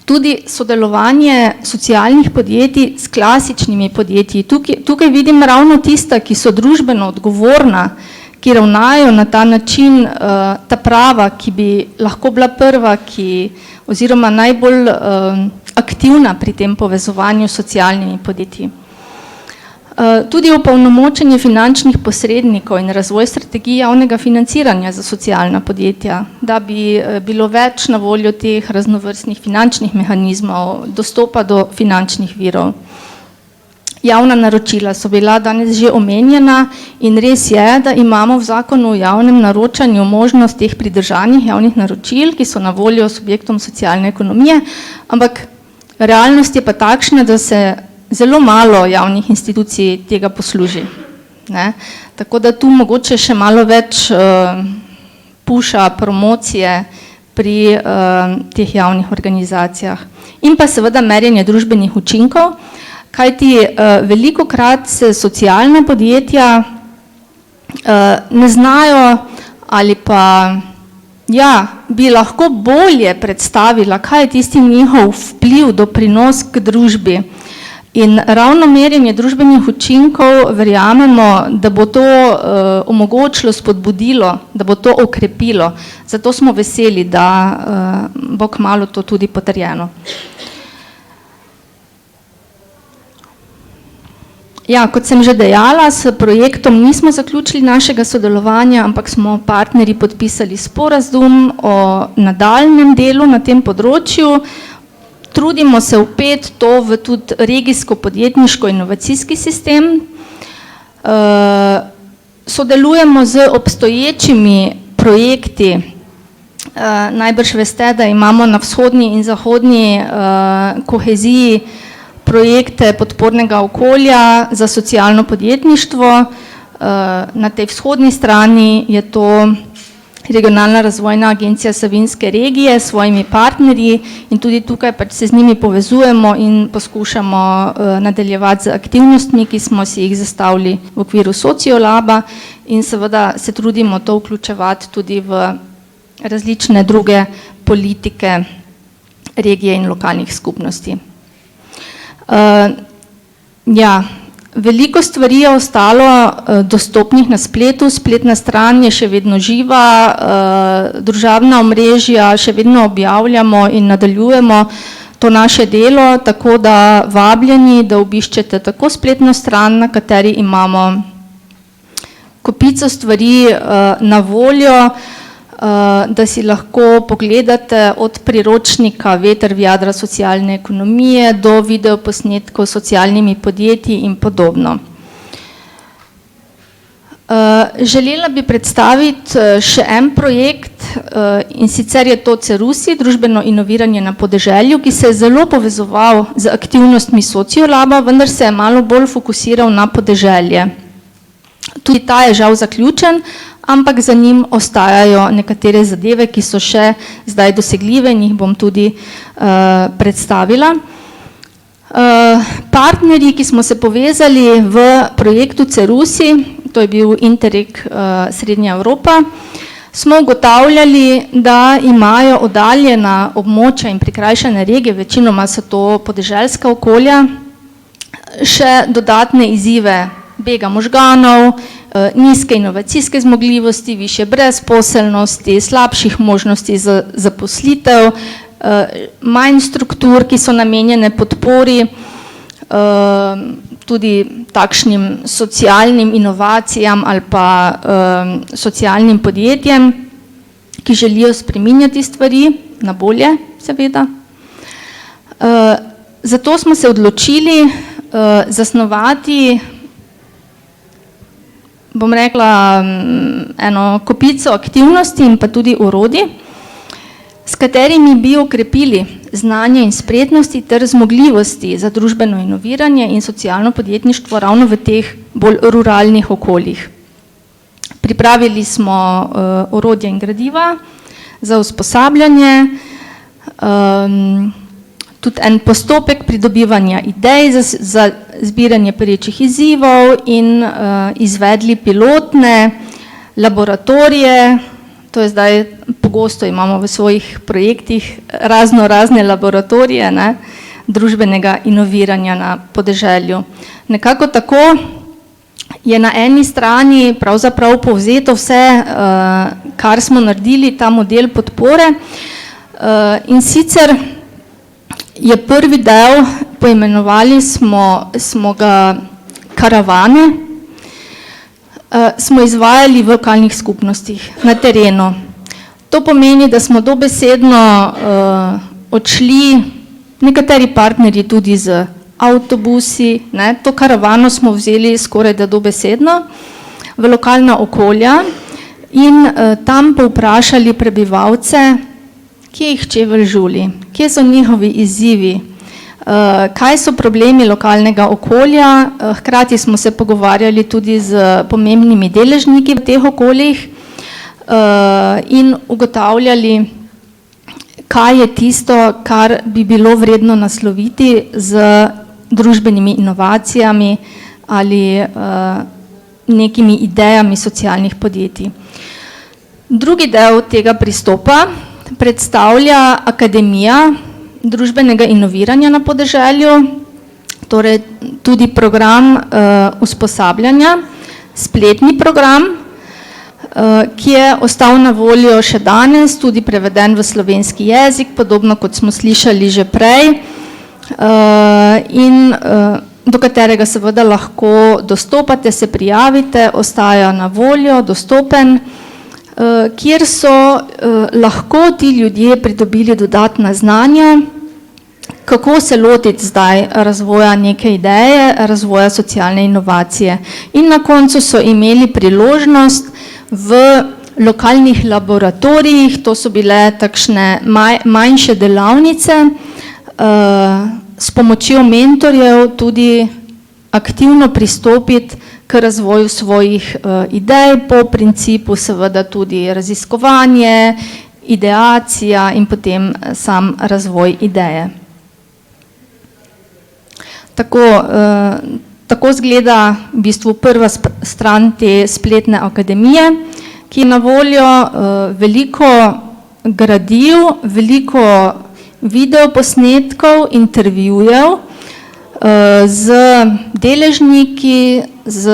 Tudi sodelovanje socialnih podjetij s klasičnimi podjetji. Tukaj vidim ravno tista, ki so družbeno odgovorna, ki ravnajo na ta način, ta prava, ki bi lahko bila prva, oziroma najbolj aktivna pri tem povezovanju s socialnimi podjetji. Tudi opolnomočenje finančnih posrednikov in razvoj strategij javnega financiranja za socialna podjetja, da bi bilo več na voljo teh raznovrstnih finančnih mehanizmov, dostopa do finančnih virov. Javna naročila so bila danes že omenjena in res je, da imamo v zakonu o javnem naročanju možnost teh pridržanih javnih naročil, ki so na voljo subjektom socialne ekonomije, ampak realnost je pa takšna, da se zelo malo javnih institucij tega posluži, ne? Tako da tu mogoče še malo več puša promocije pri teh javnih organizacijah. In pa seveda merjenje družbenih učinkov, kajti velikokrat se socialna podjetja ne znajo ali pa bi lahko bolje predstavila, kaj je tisti njihov vpliv, doprinos k družbi. In ravno merjenje družbenih učinkov verjamemo, da bo to omogočilo, spodbudilo, da bo to okrepilo. Zato smo veseli, da bo kmalu to tudi potrjeno. Ja, kot sem že dejala, s projektom nismo zaključili našega sodelovanja, ampak smo partnerji podpisali sporazum o nadaljnjem delu na tem področju. Trudimo se vpeti to v tudi regijsko podjetniško inovacijski sistem. Sodelujemo z obstoječimi projekti. Najbrž veste, da imamo na vzhodni in zahodni koheziji projekte podpornega okolja za socialno podjetništvo. Na tej vzhodni strani je to Regionalna razvojna agencija Savinjske regije s svojimi partnerji in tudi tukaj pač se z njimi povezujemo in poskušamo nadaljevati z aktivnostmi, ki smo si jih zastavili v okviru Sociolaba in seveda se trudimo to vključevati tudi v različne druge politike regije in lokalnih skupnosti. Veliko stvari je ostalo dostopnih na spletu, spletna stran je še vedno živa, družabna omrežja še vedno objavljamo in nadaljujemo to naše delo, tako da vabljeni, da obiščete tako spletno stran, na kateri imamo kopico stvari na voljo, da si lahko pogledate od priročnika Veter v jadra socialne ekonomije do videoposnetkov s socialnimi podjetji in podobno. Želela bi predstaviti še en projekt, in sicer je to Cerusi, družbeno inoviranje na podeželju, ki se je zelo povezoval z aktivnostmi Sociolaba, vendar se je malo bolj fokusiral na podeželje. Tudi ta je žal zaključen, ampak za njim ostajajo nekatere zadeve, ki so še zdaj dosegljive in jih bom tudi predstavila. Partnerji, ki smo se povezali v projektu Cerusi, to je bil Interreg Srednja Evropa, smo ugotavljali, da imajo oddaljena območja in prikrajšane regije, večinoma so to podeželska okolja, še dodatne izzive bega možganov, nizke inovacijske zmogljivosti, višje brezposelnosti, slabših možnosti za zaposlitev, manj struktur, ki so namenjene podpori, tudi takšnim socialnim inovacijam ali pa socialnim podjetjem, ki želijo spreminjati stvari na bolje, seveda. Zato smo se odločili zasnovati, bom rekla, eno kopico aktivnosti in pa tudi orodij, s katerimi bi okrepili znanje in spretnosti ter zmogljivosti za družbeno inoviranje in socialno podjetništvo ravno v teh bolj ruralnih okoljih. Pripravili smo orodja in gradiva za usposabljanje, tudi en postopek pridobivanja idej za zbiranje perečih izzivov in izvedli pilotne laboratorije. To je zdaj pogosto imamo v svojih projektih razne laboratorije, ne, družbenega inoviranja na podeželju. Nekako tako je na eni strani pravzaprav povzeto vse, kar smo naredili, ta model podpore, in sicer je prvi del, poimenovali smo ga karavane, smo izvajali v lokalnih skupnostih na terenu. To pomeni, da smo dobesedno odšli, nekateri partnerji tudi z avtobusi, ne, to karavano smo vzeli skoraj da dobesedno v lokalna okolja in tam povprašali prebivalce, kje jih čevelj žuli, kje so njihovi izzivi, kaj so problemi lokalnega okolja. Hkrati smo se pogovarjali tudi z pomembnimi deležniki v teh okoljih in ugotavljali, kaj je tisto, kar bi bilo vredno nasloviti z družbenimi inovacijami ali nekimi idejami socialnih podjetij. Drugi del tega pristopa predstavlja Akademija družbenega inoviranja na podeželju, torej tudi program usposabljanja, spletni program, ki je ostal na voljo še danes, tudi preveden v slovenski jezik, podobno kot smo slišali že prej, in do katerega seveda lahko dostopate, se prijavite, ostaja na voljo, dostopen, kjer so lahko ti ljudje pridobili dodatna znanja, kako se lotiti zdaj razvoja neke ideje, razvoja socialne inovacije. In na koncu so imeli priložnost v lokalnih laboratorijih, to so bile takšne manjše delavnice, s pomočjo mentorjev tudi aktivno pristopiti k razvoju svojih idej, po principu seveda tudi raziskovanje, ideacija in potem sam razvoj ideje. Tako izgleda v bistvu prva stran te spletne akademije, ki je na voljo veliko gradiv, veliko videoposnetkov, intervjujev z deležniki, z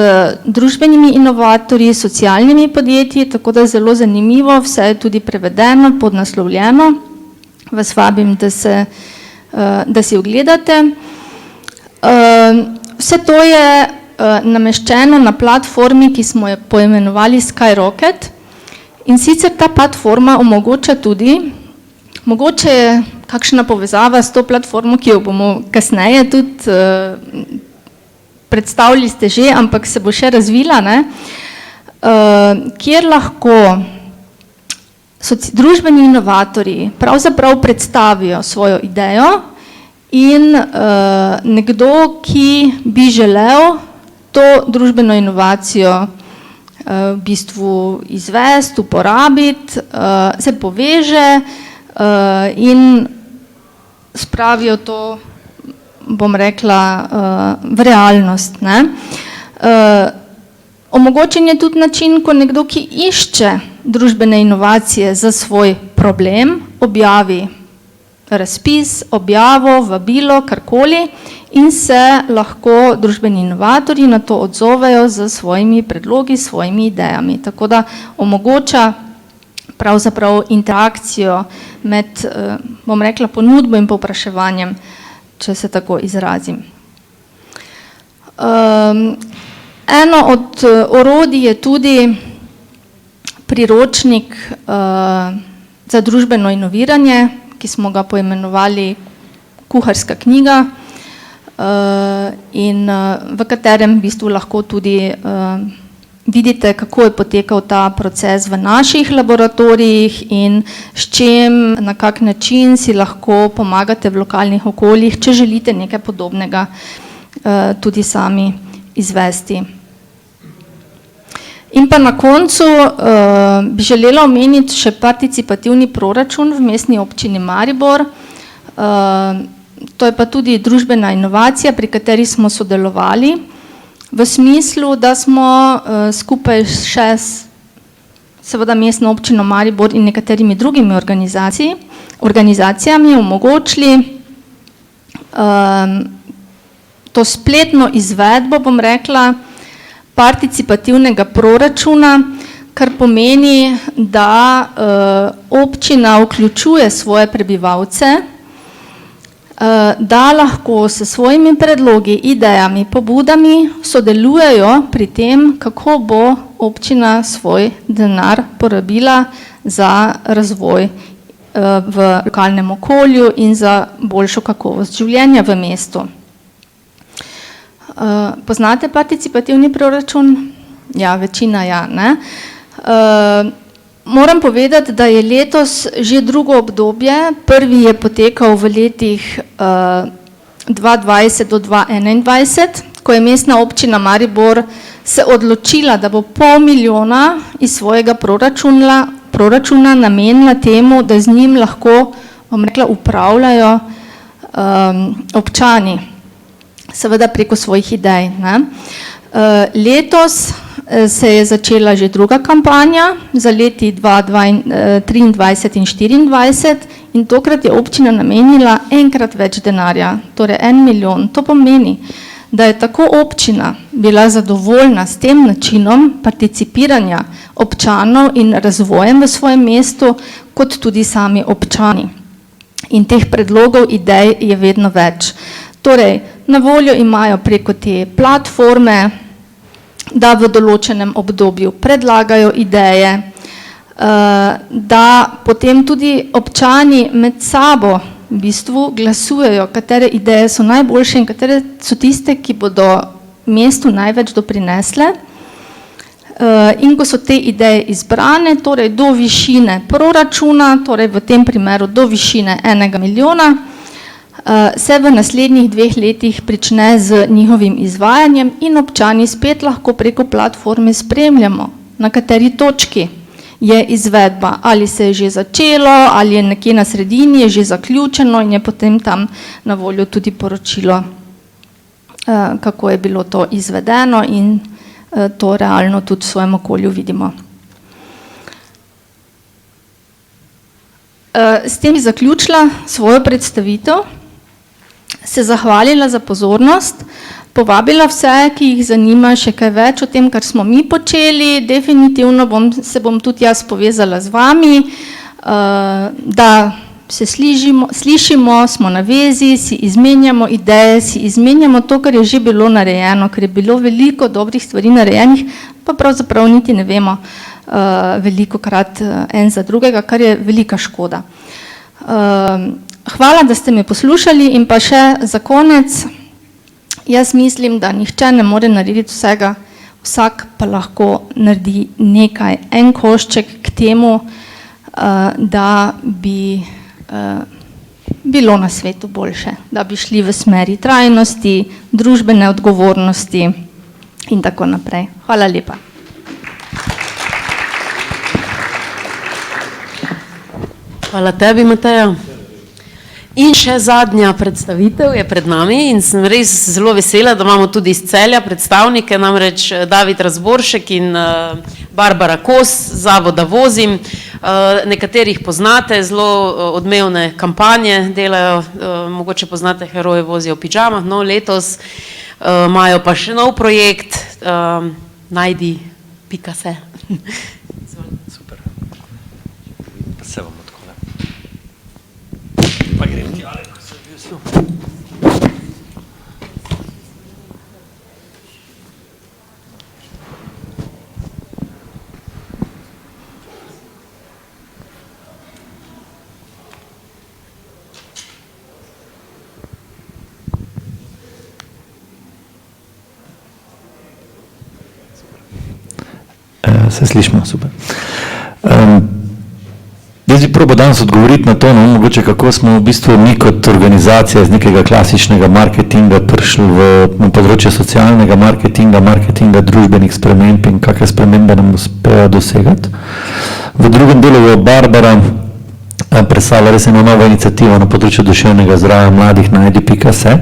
družbenimi inovatorji, socialnimi podjetji, tako da je zelo zanimivo, vse je tudi prevedeno, podnaslovljeno. Vas vabim, da se da si ogledate. Vse to je nameščeno na platformi, ki smo jo poimenovali Skyrocket. In sicer ta platforma omogoča tudi, mogoče je kakšna povezava s to platformo, ki jo bomo kasneje tudi predstavili ste že, ampak se bo še razvila, ne? Kjer lahko družbeni inovatorji pravzaprav predstavijo svojo idejo in nekdo, ki bi želel to družbeno inovacijo v bistvu izvesti, uporabiti, se poveže in spravijo to, bom rekla, v realnost. Ne? Omogočen je tudi način, ko nekdo, ki išče družbene inovacije za svoj problem, objavi razpis, objavo, vabilo, karkoli in se lahko družbeni inovatorji na to odzovejo z svojimi predlogi, svojimi idejami. Tako da omogoča pravzaprav interakcijo med, bom rekla, ponudbo in povpraševanjem, če se tako izrazim. Eno od orodij je tudi priročnik za družbeno inoviranje, ki smo ga poimenovali Kuharska knjiga in v katerem v bistvu lahko tudi vidite, kako je potekal ta proces v naših laboratorijih in s čim, na kak način si lahko pomagate v lokalnih okoljih, če želite nekaj podobnega tudi sami izvesti. In pa na koncu bi želela omeniti še participativni proračun v Mestni občini Maribor. To je pa tudi družbena inovacija, pri kateri smo sodelovali, v smislu, da smo skupaj še seveda Mestno občino Maribor in nekaterimi drugimi organizacijami omogočili to spletno izvedbo, bom rekla, participativnega proračuna, kar pomeni, da občina vključuje svoje prebivalce, da lahko s svojimi predlogi, idejami, pobudami sodelujejo pri tem, kako bo občina svoj denar porabila za razvoj v lokalnem okolju in za boljšo kakovost življenja v mestu. Poznate participativni proračun? Ja, večina ja, ne? Moram povedati, da je letos že drugo obdobje, prvi je potekal v letih 2020 do 2021, ko je Mestna občina Maribor se odločila, da bo 500 milijona iz svojega proračuna namenila temu, da z njim lahko, bom rekla, upravljajo občani, seveda preko svojih idej. Ne? Letos se je začela že druga kampanja za leti 2023 in 2024 in tokrat je občina namenila enkrat več denarja, torej 1 milijon. To pomeni, da je tako občina bila zadovoljna s tem načinom participiranja občanov in razvojem v svojem mestu, kot tudi sami občani. In teh predlogov, idej je vedno več. Torej, na voljo imajo preko te platforme, da v določenem obdobju predlagajo ideje, da potem tudi občani med sabo v bistvu glasujejo, katere ideje so najboljše in katere so tiste, ki bodo mestu največ doprinesle. In ko so te ideje izbrane, torej do višine proračuna, torej v tem primeru do višine 1 milijona, se v naslednjih 2 letih prične z njihovim izvajanjem in občani spet lahko preko platforme spremljamo, na kateri točki je izvedba, ali se je že začelo, ali je nekje na sredini, je že zaključeno in je potem tam na voljo tudi poročilo, kako je bilo to izvedeno in to realno tudi v svojem okolju vidimo. S tem bi zaključila svojo predstavitev, se zahvalila za pozornost, povabila vse, ki jih zanima še kaj več o tem, kar smo mi počeli, definitivno se bom tudi jaz povezala z vami, da se slišimo, smo na vezi, si izmenjamo ideje, si izmenjamo to, kar je že bilo narejeno, ker je bilo veliko dobrih stvari narejenih, pa pravzaprav niti ne vemo veliko krat en za drugega, kar je velika škoda. Hvala, da ste me poslušali in pa še za konec, jaz mislim, da nihče ne more narediti vsega, vsak pa lahko naredi nekaj, en košček k temu, da bi bilo na svetu boljše, da bi šli v smeri trajnosti, družbene odgovornosti in tako naprej. Hvala lepa. Hvala tebi, Mateja. In še zadnja predstavitev je pred nami in sem res zelo vesela, da imamo tudi iz Celja predstavnike, namreč David Razboršek in Barbara Kos, zavoda Vozim. Nekaterih poznate, zelo odmevne kampanje delajo, mogoče poznate Heroje vozijo v pidžamah, no letos imajo pa še nov projekt, najdi.se. Super. Pa se vam odkole. Pa grem ti, ale, ko sem bil sem. Se slišimo, super. Jaz bi probal danes odgovoriti na to, no, mogoče kako smo v bistvu mi kot organizacija iz nekega klasičnega marketinga prišli na področje socialnega marketinga, marketinga družbenih sprememb in kakšne spremembe nam uspejo dosegati. V drugem delu je Barbara predstavila res eno novo inicijativo na področju duševnega zdravja mladih najdi.se.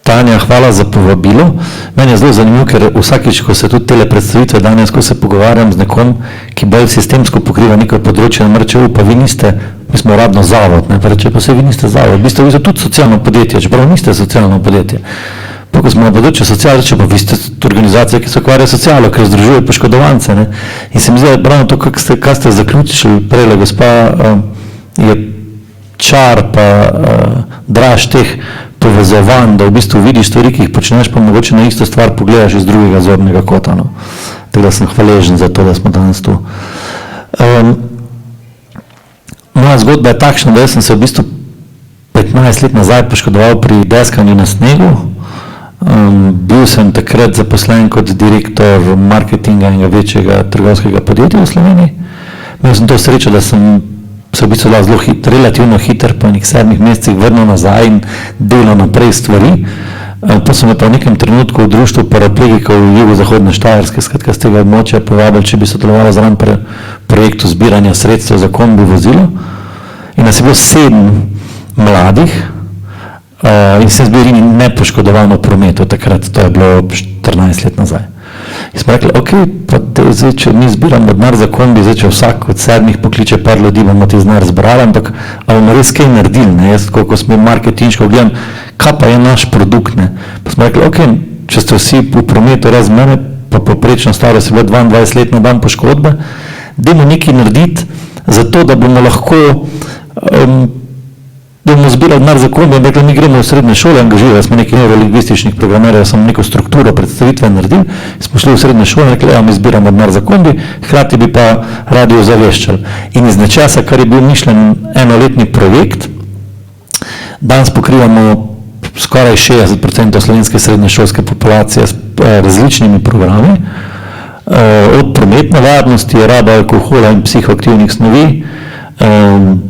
Tanja, hvala za povabilo. Meni je zelo zanimivo, ker vsakič, ko se tudi tele predstavitve danes, ko se pogovarjam z nekom, ki bolj sistemsko pokriva neko področje, nam reče, pa vi niste, mi smo uradno zavod, ne, pa reče, pa se vi niste zavod, vi ste tudi socialno podjetje, čeprav niste socialno podjetje. Pa ko smo na področju socialno, reče, pa vi ste organizacija, ki se ukvarja socialo, ki združuje poškodovance, ne. In se mi zdi, ravno to, kar ste zaključili prejle, gospa, je čar pa draž teh povezovanj, da v bistvu vidiš stvari, ki jih počneš, pa mogoče na isto stvar pogledaš iz drugega zornega kota. No. Tako da sem hvaležen za to, da smo danes tu. Moja zgodba je takšna, da jaz sem se v bistvu 15 let nazaj poškodoval pri deskanju na snegu. Bil sem takrat zaposlen kot direktor marketinga enega večjega trgovskega podjetja v Sloveniji. Imel sem to srečo, da sem se v bistvu zelo relativno hiter po nekih 7 mesecih vrnil nazaj in delal naprej stvari. Pa so me pa v nekem trenutku v društvu paraplegikov jugozahodne Štajerske, skratka z tega območja povabili, če bi sodelovala zraven projektu zbiranja sredstev za kombi vozilo. In nas je bilo 7 mladih in sem bil nepoškodovan v prometu takrat, to je bilo 14 let nazaj. In smo rekli, ok, pa zdaj, če mi zbiramo denar za kombi, zdaj, če vsak od 7 pokliče par ljudi, bomo ti denar zbrali, ampak bomo res kaj naredili, ne, jaz, ko smo marketinško gledam, kaj pa je naš produkt, ne. Pa smo rekli, ok, če ste vsi v prometu raz mene, pa poprečno starost je bilo 22 let na dan poškodbe, dajmo nekaj narediti, zato da bomo lahko bomo zbirali denar za kombi in rekli, mi gremo v srednje šole, angažirali smo nekaj neurolingvističnih programerjev, smo neko strukturo predstavitve naredili, smo šli v srednje šole in rekli, mi zbiramo denar za kombi, hkrati bi pa radio zaveščali. In iz nečesa, kar je bil mišljen enoletni projekt, danes pokrivamo skoraj 60% slovenske srednješolske populacije s različnimi programi, od prometne varnosti, raba alkohola in psihoaktivnih snovi,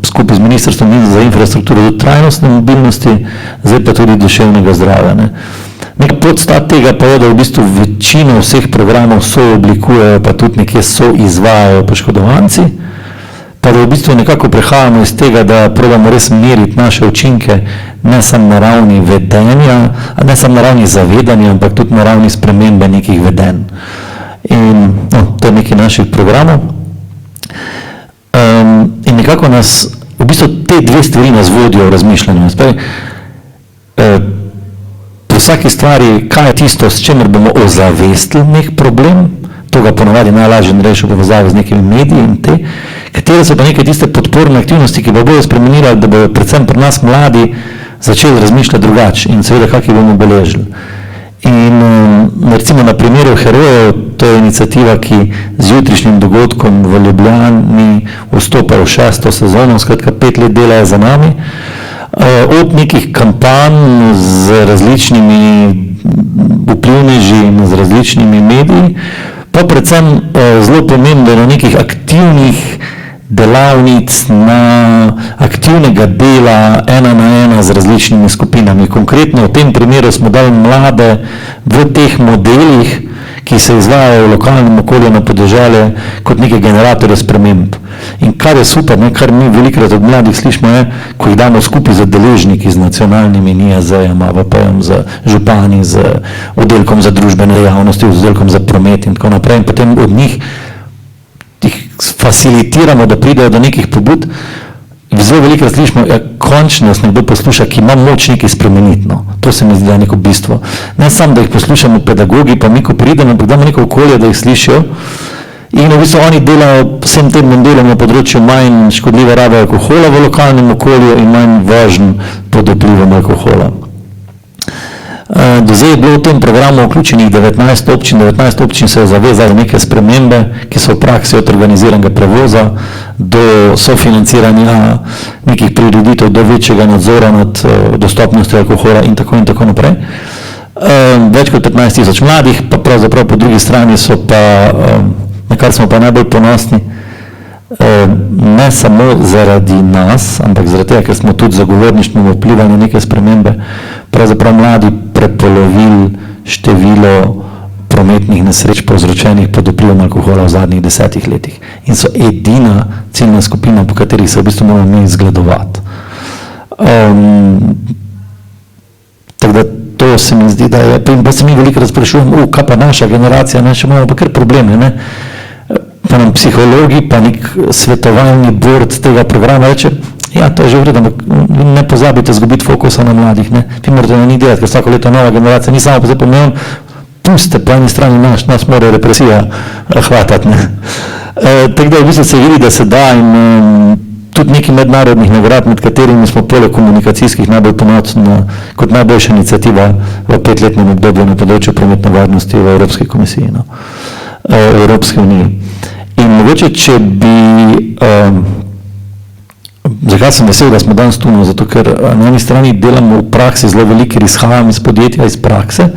skupaj z Ministrstvom za infrastrukturo do trajnostne mobilnosti, zdaj pa tudi duševnega zdravja. Nek podstat tega pa je, da v bistvu večino vseh programov sooblikujejo, pa tudi nekje soizvajajo poškodovanci, pa da v bistvu nekako prehajamo iz tega, da probamo res meriti naše učinke, ne samo na ravni vedenja, ne samo na ravni zavedanja, ampak tudi na ravni spremembe nekih vedenj. In to je nekaj naših programov. In nekako nas, v bistvu te dve stvari nas vodijo v razmišljanju. Pri vsaki stvari, kaj je tisto, s čemer bomo ozavestili nek problem, to ga ponavadi najlažje narediš v povezavi z nekimi mediji in te, katere so pa neke tiste podporne aktivnosti, ki bodo spremenili, da bodo predvsem pri nas mladi začeli razmišljati drugače in seveda kak jih bomo beležili. In recimo na primeru Herojev, to je iniciativa, ki z jutrišnjim dogodkom v Ljubljani vstopa v 6. sezono, skratka 5 let dela je za nami, od nekih kampanj z različnimi vplivneži in z različnimi mediji, pa predvsem zelo pomembno na nekih aktivnih delavnic, na aktivnega dela ena na ena z različnimi skupinami. Konkretno v tem primeru smo dali mlade v teh modelih, ki se izvajajo v lokalnem okolju na podeželju kot neke generatorje sprememb. In kar je super, kar mi velikrat od mladih slišimo je, ko jih damo skupaj z deležniki, z nacionalnimi NIJZ-jem, AVP-jem, z župani, z oddelkom za družbene dejavnosti, z oddelkom za promet in tako naprej. In potem od njih facilitiramo, da pridejo do nekih pobud. Zelo velikrat slišimo, končno nas nekdo posluša, ki ima moč nekaj spremeniti. No. To se mi zdi, da je neko bistvo. Ne samo, da jih poslušamo pedagogi, pa mi, ko pridemo, ampak damo neko okolje, da jih slišijo. In v bistvu oni delajo vsem tem modelom na področju manj škodljive rabe alkohola v lokalnem okolju in manj vožnj pod vplivom alkohola. Do zdaj je bilo v tem programu vključenih 19 občin. 19 občin se je zavezalo neke spremembe, ki so v praksi od organiziranega prevoza do sofinanciranja nekih prireditev, do večjega nadzora nad dostopnostjo alkohola in tako naprej. Več kot 15 000 mladih, pa pravzaprav po drugi strani so pa, na kar smo pa najbolj ponosni, ne samo zaradi nas, ampak zaradi tega, ker smo tudi zagovorništvom vplivali na neke spremembe, pravzaprav mladi prepolovili število prometnih nesreč povzročenih pod vplivom alkohola v zadnjih 10 letih. In so edina ciljna skupina, po katerih se v bistvu moramo mi zgledovati. Tako da to se mi zdi, da je, pa se mi veliko razprašujemo, kaj pa naša generacija, še imamo pa kar probleme, ne? Pa nam psihologi, pa nek svetovalni bord tega programa reče, ja, to je že vredno, ampak ne pozabite zgubiti fokusa na mladih, ne? Vi morate na njih delati, ker vsako leto nova generacija, ni samo pa zdaj pomembno, puste po eni strani nas mora represija hvatati, ne? Tako da v bistvu se vidi, da se da in tudi nekaj mednarodnih nagrad, med katerimi smo poleg komunikacijskih najbolj ponosni kot najboljša iniciativa v 5-letnem obdobju na področju prometne varnosti v Evropski komisiji, no? V Evropski uniji. In mogoče, če bi, zakaj sem vesel, da smo danes tu, zato ker na eni strani delamo v praksi zelo veliki, izhajam iz podjetja, iz prakse,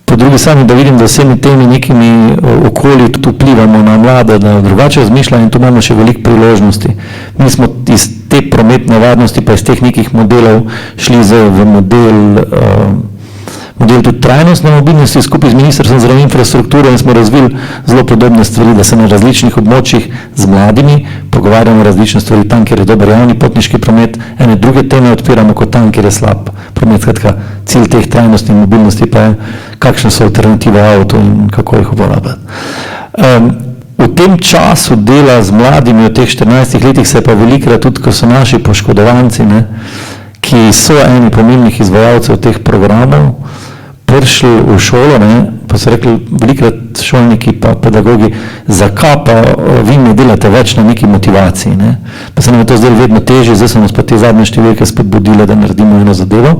po drugi strani, da vidim, da vsemi temi nekimi okolji tudi vplivamo na mlade, da drugače razmišljajo in tu imamo še veliko priložnosti. Mi smo iz te prometne varnosti, pa iz teh nekih modelov šli v model tudi trajnostne mobilnosti skupaj z Ministrstvom za infrastrukturo in smo razvili zelo podobne stvari, da se na različnih območjih z mladimi pogovarjamo različne stvari, tam, kjer je dober javni potniški promet, ene druge teme odpiramo kot tam, kjer je slab promet. Skratka, cilj teh trajnostnih mobilnosti pa je, kakšne so alternative avto in kako jih uporabljati. V tem času dela z mladimi v teh 14 letih se je pa velikrat tudi, ko so naši poškodovanci, ne, ki so eni pomembnih izvajalcev teh programov, prišli v šolo, ne, pa so rekli velikrat šolniki pa pedagogi, zakaj pa vi ne delate več na neki motivaciji, ne. Pa se nam je to zdaj vedno težje, zdaj so nas pa te zadnje številke spodbudile, da naredimo eno zadevo.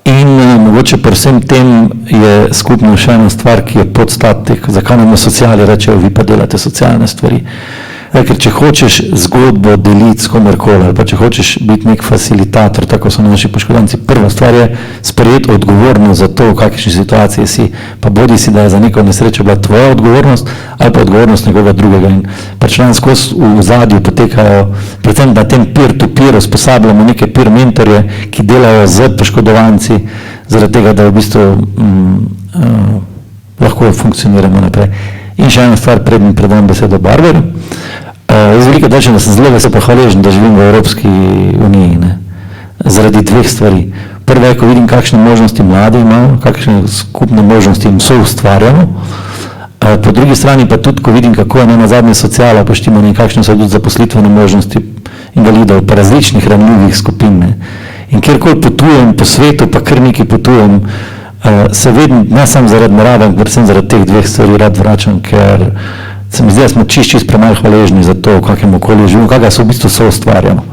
In mogoče pri vsem tem je skupno še ena stvar, ki je podstatek, zakaj nam na sociali rečejo, vi pa delate socialne stvari. Ker če hočeš zgodbo deliti s komerkoli, ali pa če hočeš biti nek facilitator, tako so naši poškodovanci, prva stvar je sprejeti odgovornost za to, v kakšni situaciji si, pa bodi si, da je za neko nesrečo bila tvoja odgovornost, ali pa odgovornost nekoga drugega. In pač nam skozi v zadju potekajo, predvsem na tem peer-to-peer usposabljamo neke peer mentorje, ki delajo z poškodovanci, zaradi tega, da v bistvu lahko funkcioniramo naprej. In še ena stvar, predam besedo Barbari. Jaz veliko dačem, da sem zelo vesel hvaležen, da živim v Evropski uniji, ne? Zaradi dveh stvari. Prvo je, ko vidim, kakšne možnosti mladi imajo, kakšne skupne možnosti jim so ustvarjamo. Po drugi strani pa tudi, ko vidim, kako je na zadnje sociala poštimane in kakšne so tudi zaposlitvene možnosti invalidov, pa različnih ranljivih skupin, ne? In kjerkoli potujem po svetu, pa kar nekaj potujem, Se vedno, ne samo zaradi narave, ampak predvsem zaradi teh dveh stvari rad vračam, ker se mi zdi, da smo čist premalo hvaležni za to, v kakem okolju živimo, kakega se v bistvu soustvarjamo.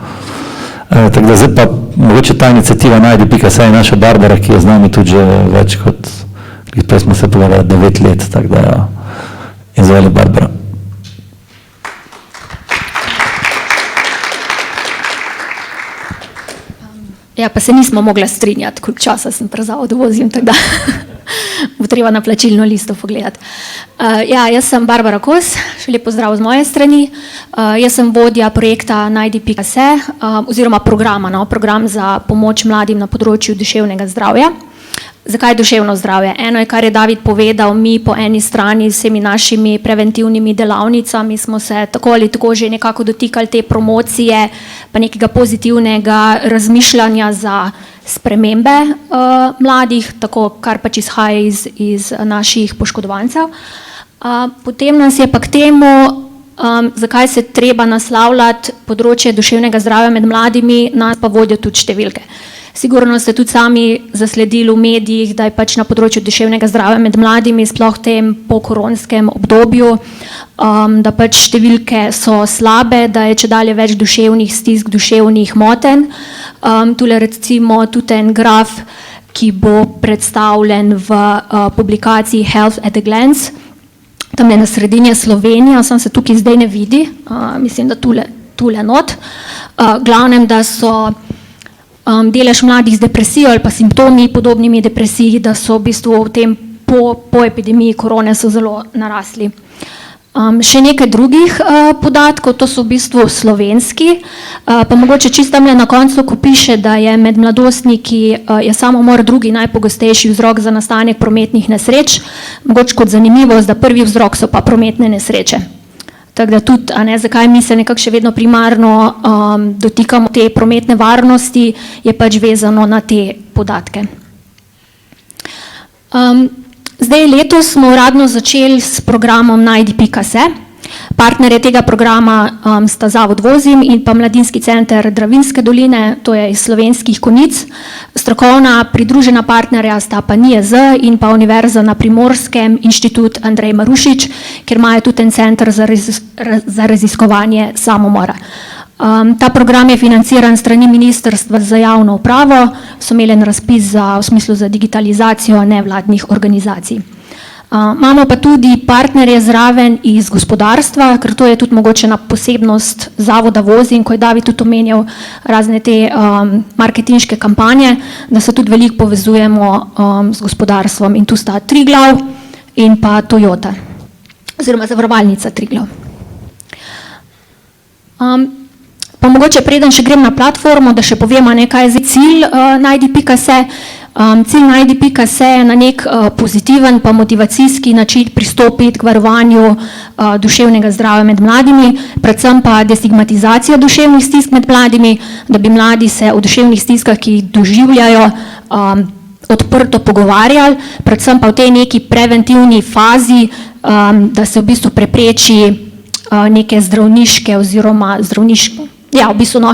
Tako da zdaj pa mogoče ta iniciativa Najdi.se je naša Barbara, ki je z nami tudi že več kot, prej smo se pogovarjali 9 let, tako da ja. Izvoli Barbara. Ja, pa se nismo mogla strinjati, koliko časa sem pri zavodu vozim, tako da bo treba na plačilno listo pogledati. Ja, jaz sem Barbara Kos, še lep pozdrav z moje strani. Jaz sem vodja projekta Najdi.se oziroma programa, program za pomoč mladim na področju duševnega zdravja. Zakaj duševno zdravje? Eno je, kar je David povedal, mi po eni strani s vsemi našimi preventivnimi delavnicami smo se tako ali tako že nekako dotikali te promocije, pa nekega pozitivnega razmišljanja za spremembe mladih, tako kar pač izhaja iz naših poškodovancev. Potem nas je pa k temu, zakaj se treba naslavljati področje duševnega zdravja med mladimi, nas pa vodijo tudi številke. Sigurno ste tudi sami zasledili v medijih, da je pač na področju duševnega zdravja med mladimi, sploh v tem pokoronskem obdobju, da pač številke so slabe, da je čedalje več duševnih stisk, duševnih motenj. Tule recimo tudi en graf, ki bo predstavljen v publikaciji Health at a Glance. Tam je na sredini Slovenija, sam se tukaj zdaj ne vidi, mislim, da tule not. Glavnem, da so delež mladih z depresijo ali pa simptomi podobnimi depresiji, da so v bistvu v tem po epidemiji korone so zelo narasli. Še nekaj drugih podatkov, to so v bistvu slovenski, pa mogoče čisto na koncu, ko piše, da je med mladostniki je samomor drugi najpogostejši vzrok za nastanek prometnih nesreč, mogoče kot zanimivost, da prvi vzrok so pa prometne nesreče. Tako da tudi, zakaj mi se nekako še vedno primarno dotikamo te prometne varnosti, je pač vezano na te podatke. Zdaj letos smo uradno začeli s programom Najdi.se. Partnerje tega programa sta Zavod Vozim in pa Mladinski center Dravinjske doline, to je iz Slovenskih Konjic. Strokovna pridružena partnerja sta pa NIJZ in pa Univerza na Primorskem, Inštitut Andrej Marušič, kjer imajo tudi en center za raziskovanje samomora. Ta program je financiran strani Ministrstva za javno upravo, so imeli en razpis v smislu za digitalizacijo nevladnih organizacij. Imamo pa tudi partnerje zraven iz gospodarstva, ker to je tudi mogoče posebnost Zavoda Vozim, ko je David tudi omenjal razne te marketinške kampanje, da se tudi veliko povezujemo z gospodarstvom in tu sta Triglav in pa Toyota, oziroma zavarovalnica Triglav. Pa mogoče preden še grem na platformo, da še povemo, kaj je zdaj cilj Najdi.se. Cilj Najdi.se je na nek pozitiven pa motivacijski način pristopiti k varovanju duševnega zdravja med mladimi, predvsem pa destigmatizacija duševnih stisk med mladimi, da bi mladi se o duševnih stiskah, ki jih doživljajo, odprto pogovarjali, predvsem pa v tej neki preventivni fazi, da se v bistvu prepreči neke zdravniške oziroma v bistvu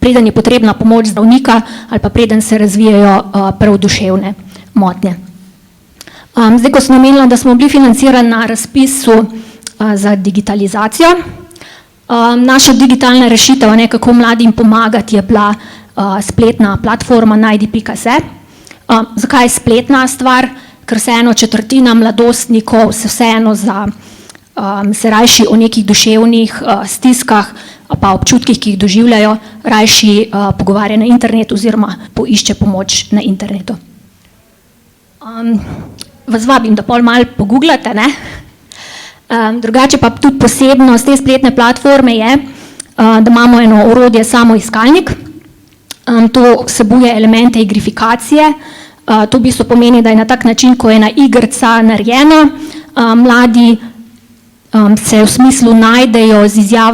preden je potrebna pomoč zdravnika ali pa preden se razvijajo prav duševne motnje. Zdaj, ko sem omenila, da smo bili financirani na razpisu za digitalizacijo, naša digitalna rešitev, kako mladim pomagati, je bila spletna platforma Najdi.se. Zakaj je spletna stvar? Ker se 1/4 mladostnikov se vseeno se rajši o nekih duševnih stiskah pa občutkih, ki jih doživljajo, rajši pogovarja na internetu oziroma poišče pomoč na internetu. Vas vabim, da pol malo pogooglate, ne? Drugače pa tudi posebnost te spletne platforme je, da imamo eno orodje samoiskalnik. To vsebuje elemente igrifikacije. To v bistvu pomeni, da je na tak način, ko je ena igrica narejena, mladi se v smislu najdejo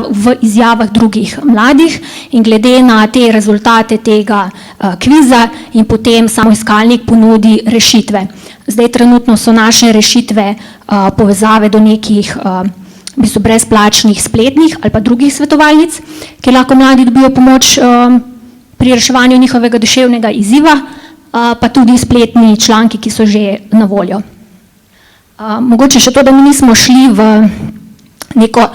v izjavah drugih mladih in glede na te rezultate tega kviza in potem samoiskalnik ponudi rešitve. Zdaj trenutno so naše rešitve povezave do nekih v bistvu brezplačnih spletnih ali pa drugih svetovalnic, kjer lahko mladi dobijo pomoč pri reševanju njihovega duševnega izziva. pa tudi spletni članki, ki so že na voljo. Mogoče še to, da mi nismo šli v neko,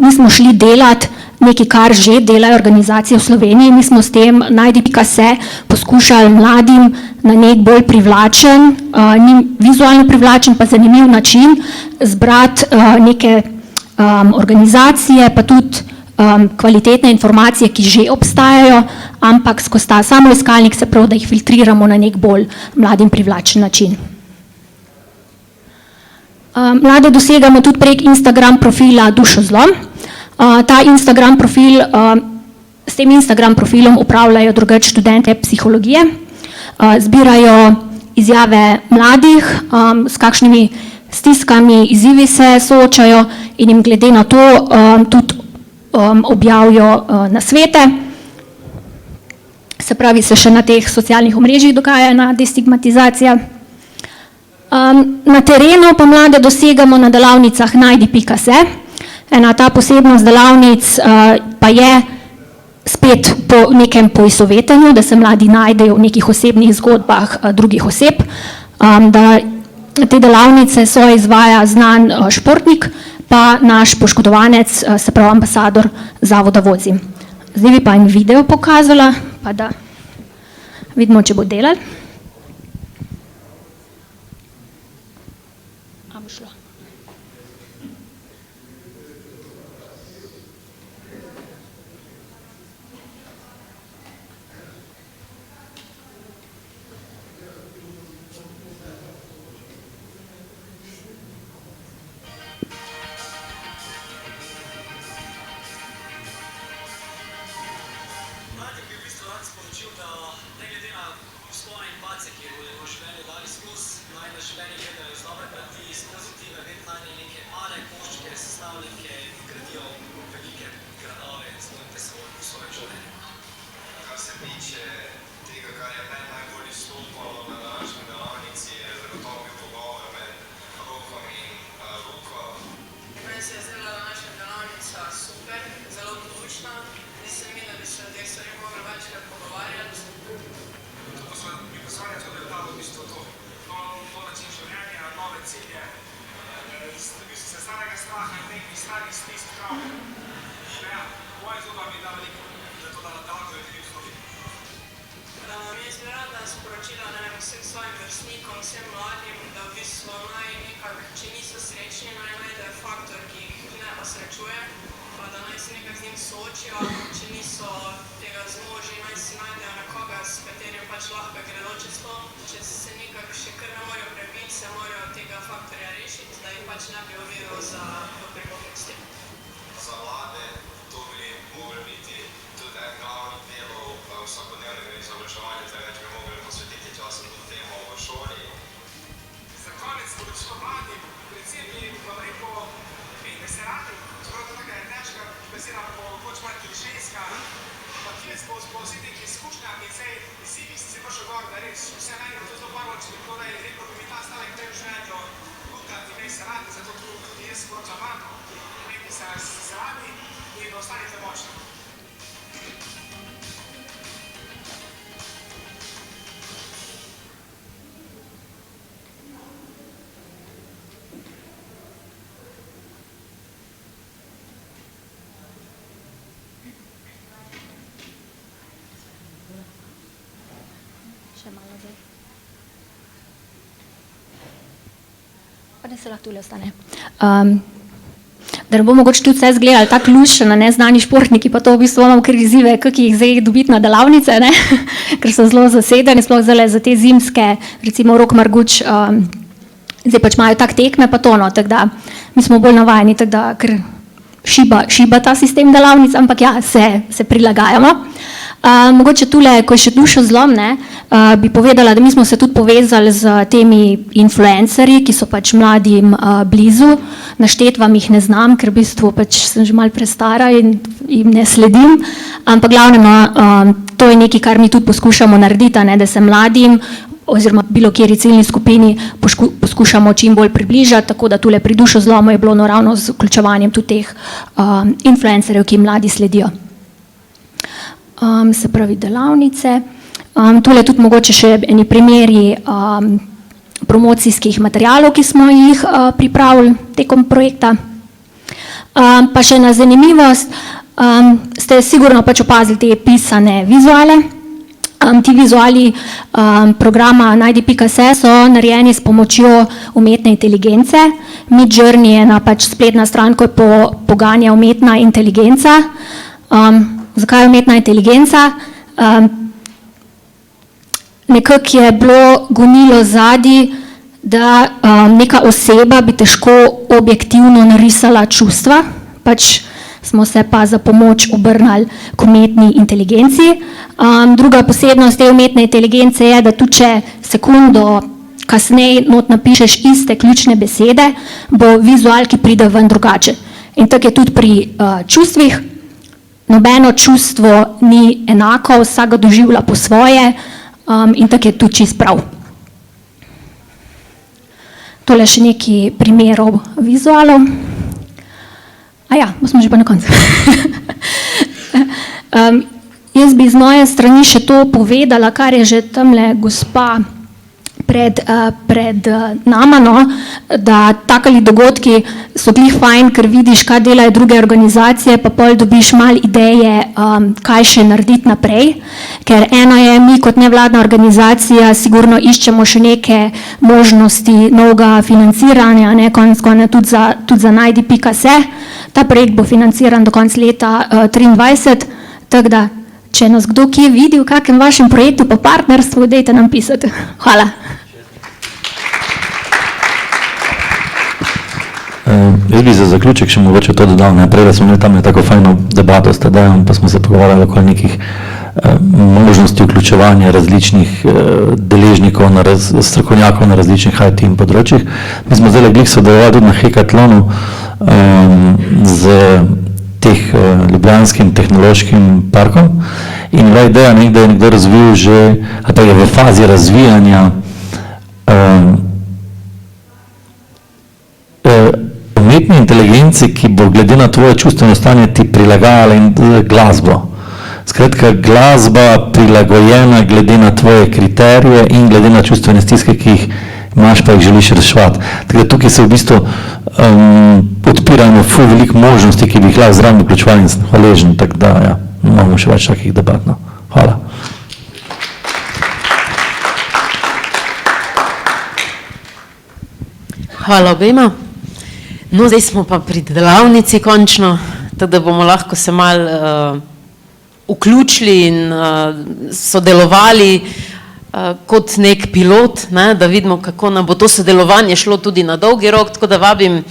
nismo šli delati nekaj, kar že delajo organizacije v Sloveniji, mi smo s tem Najdi.se poskušali mladim na nek bolj privlačen, ni vizualno privlačen, pa zanimiv način zbrati neke organizacije, pa tudi kvalitetne informacije, ki že obstajajo, ampak skozi ta samoiskalnik, se pravi, da jih filtriramo na nek bolj mladim privlačen način. Mlade dosegamo tudi prek Instagram profila Dušozlom. Ta Instagram profil, s tem Instagram profilom upravljajo drugače študente psihologije, zbirajo izjave mladih, s kakšnimi stiskami, izzivi se soočajo in jim glede na to tudi objavijo nasvete. Se pravi, se še na teh socialnih omrežjih dogaja ena destigmatizacija. Na terenu pa mlade dosegamo na delavnicah Najdi.se. Ena ta posebnost delavnic pa je spet po nekem poistovetenju, da se mladi najdejo v nekih osebnih zgodbah drugih oseb, da te delavnice so izvaja znan športnik, pa naš poškodovanec, se pravi ambasador zavoda Vozim. Zdaj bi pa en video pokazala, pa da vidimo, če bo delal. Pa da se lahko tule ostane. Da ne bo mogoče tudi vse zgledali tako luščeno, neznani športniki, pa to v bistvu imamo kar izzive, kako jih zdaj dobiti na delavnice, ne? Ker so zelo zasedeni, sploh zdaj za te zimske, recimo Rok Marguč, zdaj pač imajo tak tekme, pa to, no, tako da mi smo bolj navajeni, tako da ker šiba ta sistem delavnic, ampak ja, se prilagajamo. Mogoče tule, ko je še Dušozlom, bi povedala, da mi smo se tudi povezali z temi influencerji, ki so pač mladim blizu. Naštet vam jih ne znam, ker v bistvu pač sem že malo prestara in jim ne sledim. Ampak glavno, to je nekaj, kar mi tudi poskušamo narediti, da se mladim oziroma bilo kjeri ciljni skupini poskušamo čim bolj približati, tako da tule pri Dušozlomu je bilo ravno z vključevanjem tudi teh influencerjev, ki mladi sledijo. se pravi delavnice. Tole je tudi mogoče še eni primeri promocijskih materialov, ki smo jih pripravili tekom projekta. Pa še ena zanimivost, ste sigurno pač opazili te pisane vizuale. Ti vizuali programa Najdi.se so narejeni s pomočjo umetne inteligence. Midjourney je ena pač spletna stran, ko poganja umetna inteligenca. Zakaj umetna inteligenca? Nekako je bilo gonilo zadaj, da neka oseba bi težko objektivno narisala čustva, pač smo se pa za pomoč obrnili k umetni inteligenci. Druga posebnost te umetne inteligence je, da tudi če sekundo kasneje not napišeš iste ključne besede, bo vizual, ki pride ven drugače. In tako je tudi pri čustvih. Nobeno čustvo ni enako, vsak ga doživlja po svoje in tako je tudi čist prav. Tole še nekaj primerov vizualov. Smo že pa na koncu. Jaz bi z moje strani še to povedala, kar je že tamle gospa pred nama, no, da takali dogodki so glih fajn, ker vidiš, kaj delajo druge organizacije, pa pol dobiš malo ideje, kaj še narediti naprej. Ker eno je, mi kot nevladna organizacija sigurno iščemo še neke možnosti novega financiranja, ne, konec tudi za Najdi.se. Ta projekt bo financiran do konca leta 2023, tako da, če nas kdo kje vidi v kakem vašem projektu pa partnerstvu, dajte nam pisati. Hvala. Jaz bi za zaključek še mogoče to dodal. Najprej, da smo imeli tam tako fajno debato s Tadejem, pa smo se pogovarjali okoli nekih možnosti vključevanja različnih deležnikov, strokovnjakov na različnih IT področjih. Mi smo zdaj glih sodelovali tudi na hackathonu z ljubljanskim tehnološkim parkom in bila ideja, da je nekdo razvil že, ali pa je v fazi razvijanja umetne inteligence, ki bo glede na tvoje čustveno stanje ti prilagajala glasbo. Skratka, glasba prilagojena glede na tvoje kriterije in glede na čustvene stiske, ki jih imaš, pa jih želiš reševati. Tako da tukaj se v bistvu odpiramo ful veliko možnosti, ki bi jih lahko zraven vključevali in sem hvaležen, tako da imamo še več takih debat. Hvala. Hvala obema. No, zdaj smo pa pri delavnici končno, tako da bomo lahko se malo vključili in sodelovali kot nek pilot, da vidimo, kako nam bo to sodelovanje šlo tudi na dolgi rok, tako da vabim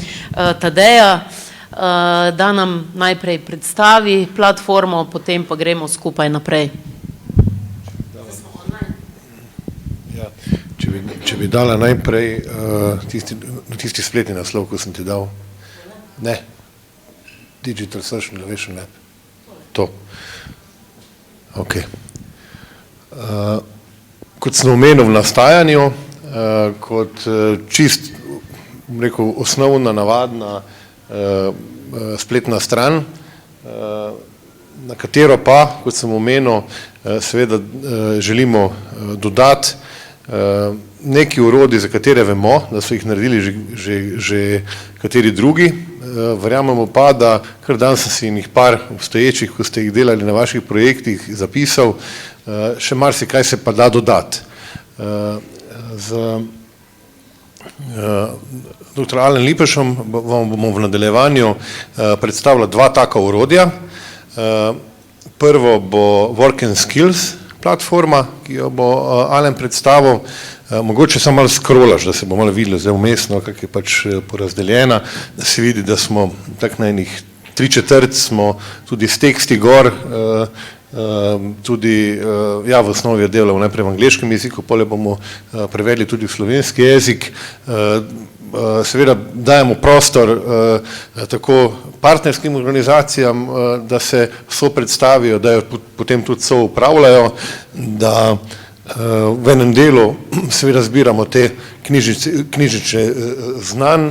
Tadeja, da nam najprej predstavi platformo, potem pa gremo skupaj naprej. Če bi dala najprej tisti spletni naslov, ko sem ti dal. Ne. Digital Social Innovation Lab. To. Ok. Kot sem omenil v nastajanju, kot čist, rekel, osnovna, navadna spletna stran, na katero pa, kot sem omenil, seveda želimo dodati neki orodji, za katere vemo, da so jih naredili že kateri drugi. Verjamemo pa, da kar dan sem si jih par obstoječih, ko ste jih delali na vaših projektih, zapisal, še marsikaj se pa da dodati. Z dr. Alen Lipešom vam bomo v nadaljevanju predstavila dva taka orodja. Prvo bo Work and Skills platforma, ki jo bo Alen predstavil. Mogoče samo malo scrollaš, da se bo malo videlo zdaj umestno, kak je pač porazdeljena, da se vidi, da smo tak na enih 3/4 smo tudi s teksti gor, tudi, ja, v osnovi je delal najprej v angleškem jeziku, potem bomo prevedli tudi v slovenski jezik. Seveda dajemo prostor tako partnerskim organizacijam, da se so predstavijo, da jo potem tudi so upravljajo, da v enem delu seveda zbiramo te knjižnične znanj,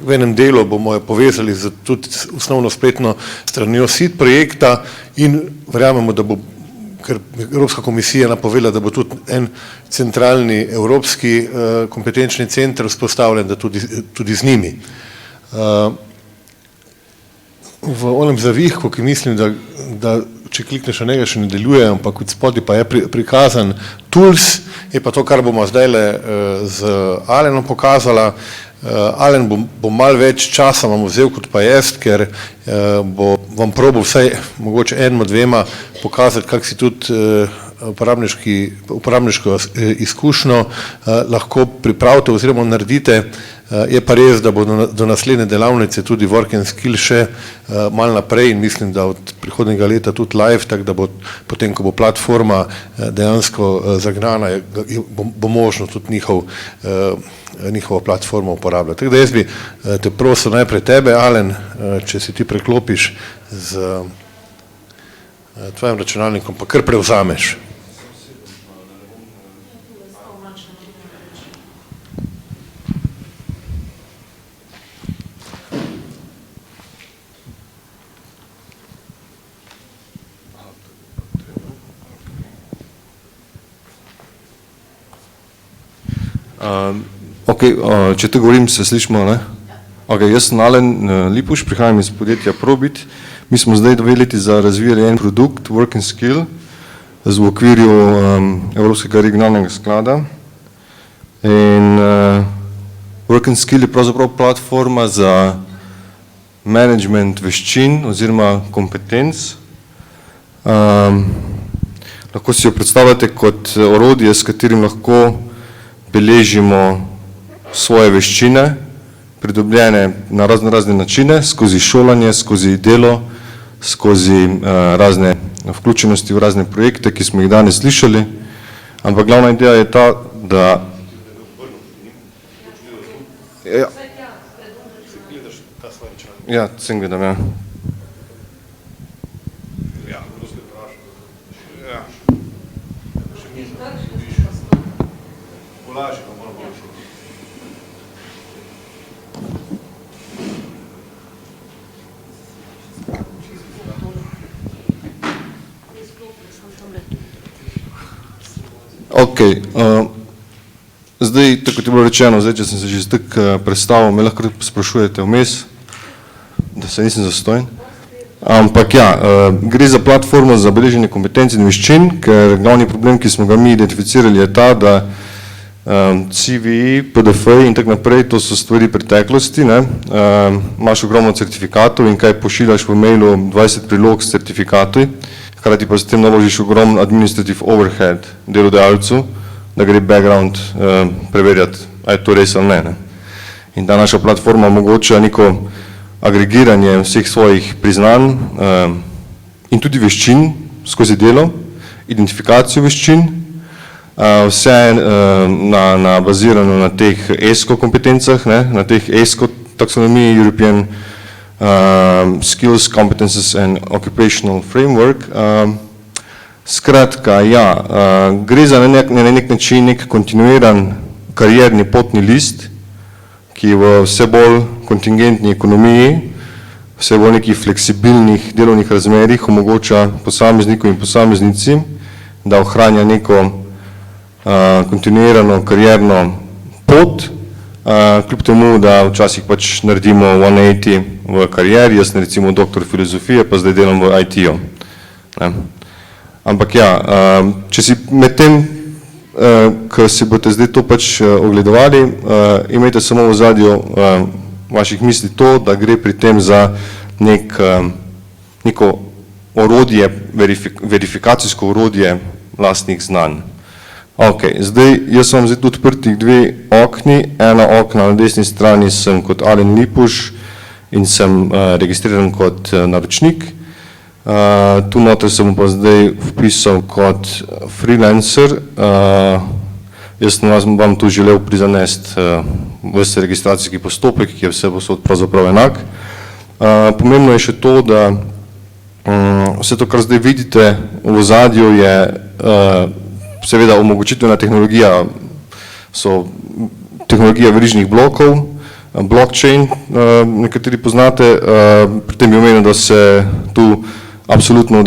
v enem delu bomo jo povezali z tudi osnovno spletno stranjo SID projekta in verjamemo, da bo ker Evropska komisija napovedala, da bo tudi en centralni evropski kompetenčni center vzpostavljen, da tudi z njimi. V onem zavihku, ki mislim, da če klikneš na njega, še ne deluje, ampak od spodaj pa je prikazan tools, je pa to, kar bomo zdajle z Alenom pokazala. Alen bo malo več časa vam vzel kot pa jaz, ker bo vam probal vsaj mogoče enemu, dvema pokazati, kako si tudi uporabniško izkušnjo lahko pripravite oziroma naredite. Je pa res, da bo do naslednje delavnice tudi Work and Skill še malo naprej in mislim, da od prihodnjega leta tudi live, tako da bo potem, ko bo platforma dejansko zagnana, bo možno tudi njihovo platformo uporabljati. Tako da jaz bi te prosil najprej tebe, Alen, če si ti preklopiš z tvojim računalnikom, pa kar prevzameš. Če te govorim, se slišimo, ne? Jaz sem Alen Lipuš, prihajam iz podjetja Probit. Mi smo zdaj 2 leti razvijali en produkt, Work and Skill, v okviru Evropskega regionalnega sklada. In Work and Skill je pravzaprav platforma za management veščin oziroma kompetenc. Lahko si jo predstavljate kot orodje, s katerim lahko beležimo svoje veščine, pridobljene na razne načine, skozi šolanje, skozi delo, skozi razne vključenosti v razne projekte, ki smo jih danes slišali. Ampak glavna ideja je ta, da... Ja, sem gledam, ja. Zdaj, tako je bilo rečeno, če sem se že tako predstavil, me lahko sprašujete vmes, da se nisem zastojen. Ampak ja, gre za platformo za beleženje kompetenc in veščin, ker glavni problem, ki smo ga mi identificirali, je ta, da CVI, PDF in tako naprej, to so stvari preteklosti, imaš ogromno certifikatov in kaj pošiljaš v mailu 20 prilog s certifikati, hkrati pa s tem naložiš ogromno administrative overhead delodajalcu, da gre background preverjati, a je to res ali ne. In ta naša platforma omogoča neko agregiranje vseh svojih priznanj in tudi veščin skozi delo, identifikacijo veščin, vse bazirano na teh ESCO kompetencah, na teh ESCO taksonomiji, European Skills, Competences and Occupational Framework. Skratka, ja, gre za na nek način nek kontinuiran karierni potni list, ki v vse bolj kontingentni ekonomiji, vse bolj nekih fleksibilnih delovnih razmerih omogoča posamezniku in posameznici, da ohranja neko kontinuirano karierno pot, kljub temu, da včasih pač naredimo 180 v karieri, jaz sem recimo doktor filozofije, pa zdaj delam v IT-ju. Ampak ja, če si med tem, ko si boste zdaj to pač ogledovali, imejte samo v ozadju vaših misli to, da gre pri tem za neko orodje, verifikacijsko orodje lastnih znanj. Zdaj, jaz vam zdaj odprtih 2 okni, ena okna na desni strani sem kot Alen Lipuš in sem registriran kot naročnik. Tu noter sem pa zdaj vpisal kot freelancer. Jaz sem vam tu želel prizanesti vse registracijski postopek, ki je vse posod pravzaprav enak. Pomembno je še to, da vse to, kar zdaj vidite v ozadju, je seveda omogočitvena tehnologija, so tehnologija verižnih blokov, blockchain, nekateri poznate, pri tem je omenjeno, da se tu absolutno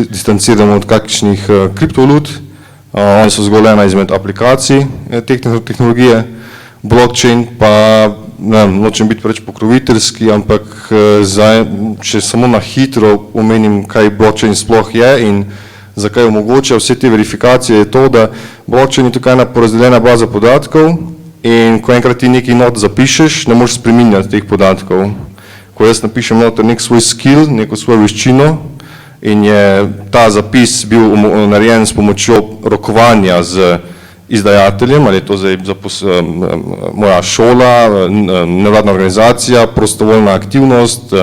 distanciramo od kakšnih kriptovalut. Oni so zgolj ena izmed aplikacij te tehnologije. Blockchain pa, nočem biti preveč pokroviteljski, ampak zdaj, če samo na hitro omenim, kaj blockchain sploh je in zakaj omogoča vse te verifikacije, je to, da blockchain je tukaj ena porazdeljena baza podatkov in ko enkrat ti nekaj not zapišeš, ne moreš spreminjati teh podatkov. Ko jaz napišem noter nek svoj skill, neko svojo veščino in je ta zapis bil narejen s pomočjo rokovanja z izdajateljem, ali je to zdaj moja šola, nevladna organizacija, prostovoljna aktivnost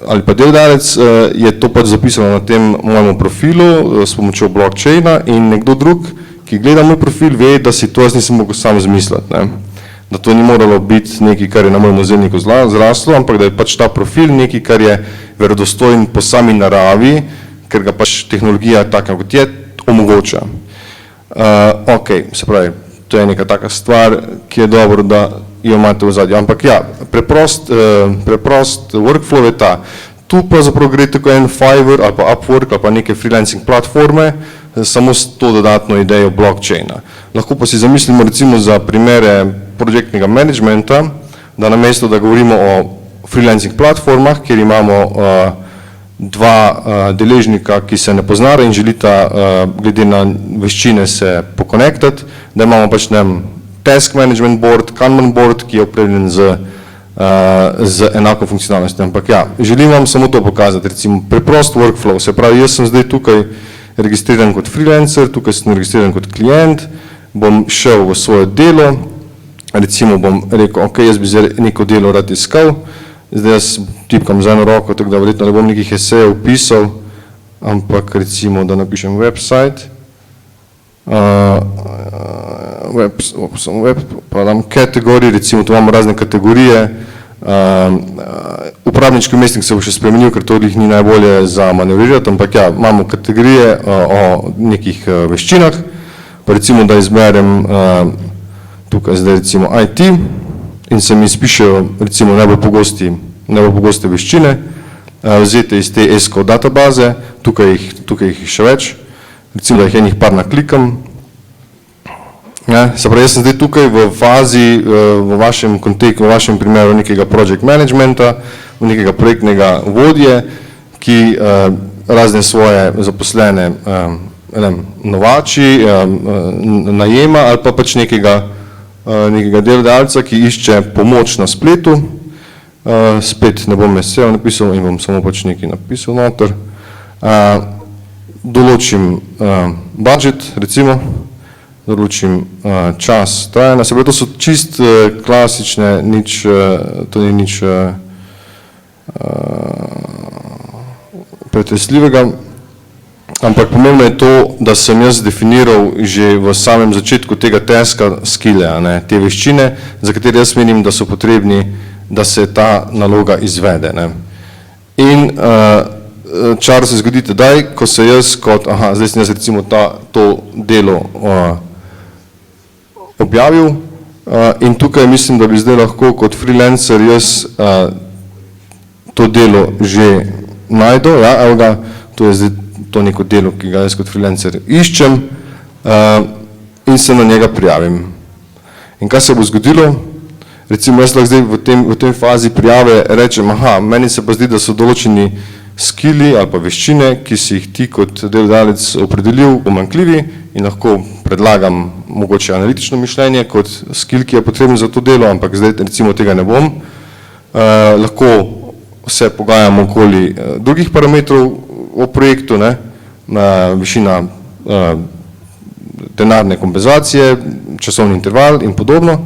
ali pa delodajalec, je to pač zapisano na tem mojem profilu s pomočjo blockchaina in nekdo drug, ki gleda moj profil, ve, da si to jaz nisem mogel sam izmisliti. Da to ni moralo biti nekaj, kar je na mojem ozemljiku zraslo, ampak da je pač ta profil nekaj, kar je verodostojen po sami naravi, ker ga pač tehnologija taka, kot je, omogoča. Ok, se pravi, to je neka taka stvar, ki je dobro, da jo imate v zadnji. Ampak ja, preprost workflow je ta. Tu pravzaprav gre tako en Fiverr ali pa Upwork ali pa neke freelancing platforme, samo s to dodatno idejo blockchaina. Lahko pa si zamislimo recimo za primere projektnega managementa, da namesto, da govorimo o freelancing platformah, kjer imamo dva deležnika, ki se ne poznara in želita glede na veščine se pokonektati, da imamo pač task management board, Kanban board, ki je opremljen z enako funkcionalnostjo. Ampak ja, želim vam samo to pokazati, recimo preprost workflow, se pravi, jaz sem zdaj tukaj registriran kot freelancer, tukaj sem registriran kot klient, bom šel v svoje delo, recimo bom rekel, ok, jaz bi zdaj neko delo rad iskal, zdaj jaz tipkam z eno roko, tako da verjetno ne bom nekih esejev pisal, ampak recimo, da napišem website, pa dam kategorije, recimo tu imamo razne kategorije, uporabniški vmesnik se bo še spremenil, ker to ni najbolje za manevrirati, ampak ja, imamo kategorije o nekih veščinah, pa recimo, da izberem tukaj zdaj recimo IT in se mi izpišejo recimo najbolj pogoste veščine, vzete iz te ESCO databaze, tukaj jih še več, recimo, da jih enih par naklikam. Se pravi, jaz sem zdaj tukaj v fazi, v vašem kontekstu, v vašem primeru nekega project managementa, nekega projektnega vodje, ki razne svoje zaposlene novači, najema ali pa pač nekega delodajalca, ki išče pomoč na spletu. Spet ne bom esejev napisal in bom samo pač nekaj napisal noter. Določim budget, recimo, določim čas trajanja, se pravi, to so čist klasične, to ni nič pretresljivega, ampak pomembno je to, da sem jaz definiral že v samem začetku tega taska skille, te veščine, za katere jaz menim, da so potrebni, da se ta naloga izvede. In čar se zgodi tedaj, ko se jaz kot, zdaj sem jaz recimo to delo objavil in tukaj mislim, da bi zdaj lahko kot freelancer jaz to delo že najdel, evo ga, to je zdaj to neko delo, ki ga jaz kot freelancer iščem in se na njega prijavim. In kaj se bo zgodilo? Recimo jaz lahko zdaj v tem fazi prijave rečem, meni se pa zdi, da so določeni skilli ali pa veščine, ki si jih ti kot delodajalec opredelil, pomanjkljivi in lahko predlagam mogoče analitično mišljenje kot skill, ki je potreben za to delo, ampak zdaj recimo tega ne bom. Lahko se pogajamo okoli drugih parametrov o projektu, višina denarne kompenzacije, časovni interval in podobno,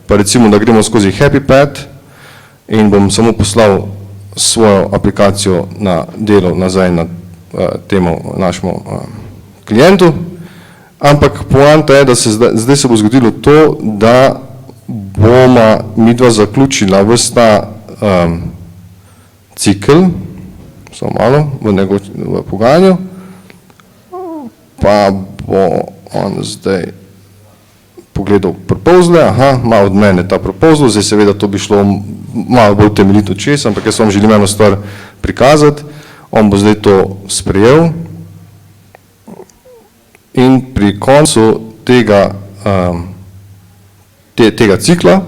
pa recimo, da gremo skozi happy path in bom samo poslal svojo aplikacijo na delo nazaj na temu našemu klientu, ampak poanta je, da zdaj se bo zgodilo to, da bomo midva zaključila ves ta cikl, samo malo, v pogajanju, pa bo on zdaj pogledal proposale, ima od mene ta proposal, zdaj seveda to bi šlo malo bolj temeljito čez, ampak jaz vam želim eno stvar prikazati. on bo zdaj to sprejel in pri koncu tega cikla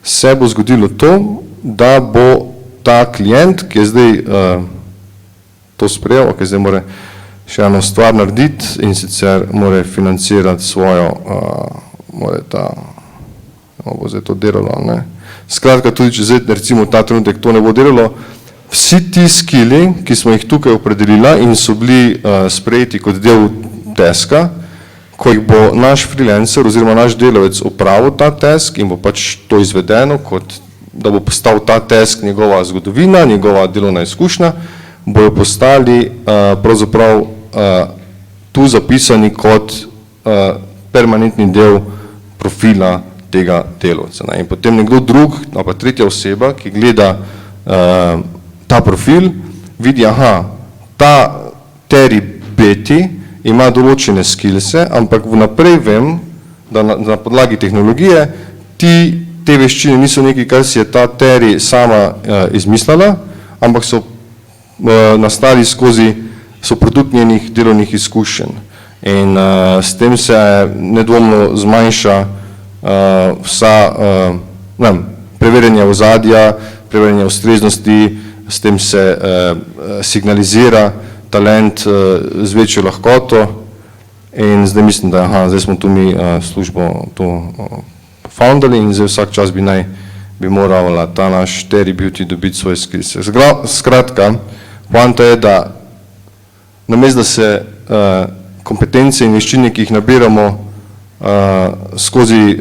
se bo zgodilo to, da bo ta klient, ki je zdaj to sprejel, ki zdaj mora še eno stvar narediti in sicer mora financirati svojo, bo zdaj to delalo, ne. Skratka, tudi če zdaj recimo ta trenutek to ne bo delalo, vsi ti skilli, ki smo jih tukaj opredelila in so bili sprejeti kot del taska, ko jih bo naš freelancer oziroma naš delavec opravil ta task in bo pač to izvedeno, kot da bo postal ta task njegova zgodovina, njegova delovna izkušnja, bojo postali pravzaprav tu zapisani kot permanentni del profila tega delavca. In potem nekdo drug, pa tretja oseba, ki gleda ta profil, vidi, aha, ta Terry Betty ima določene skillse, ampak vnaprej vem, da na podlagi tehnologije te veščine niso nekaj, kar si je ta Terry sama izmislila, ampak so nastali so produkt njenih delovnih izkušenj. In s tem se nedvomno zmanjša vsa preverjanja ozadja, preverjanja ustreznosti, s tem se signalizira talent z večjo lahkoto in zdaj mislim, da zdaj smo tu mi službo to foundali in zdaj vsak čas bi morala ta naš Terry Beauty dobiti svoje skills. Skratka, poanta je, da namesto da se kompetence in veščine, ki jih nabiramo skozi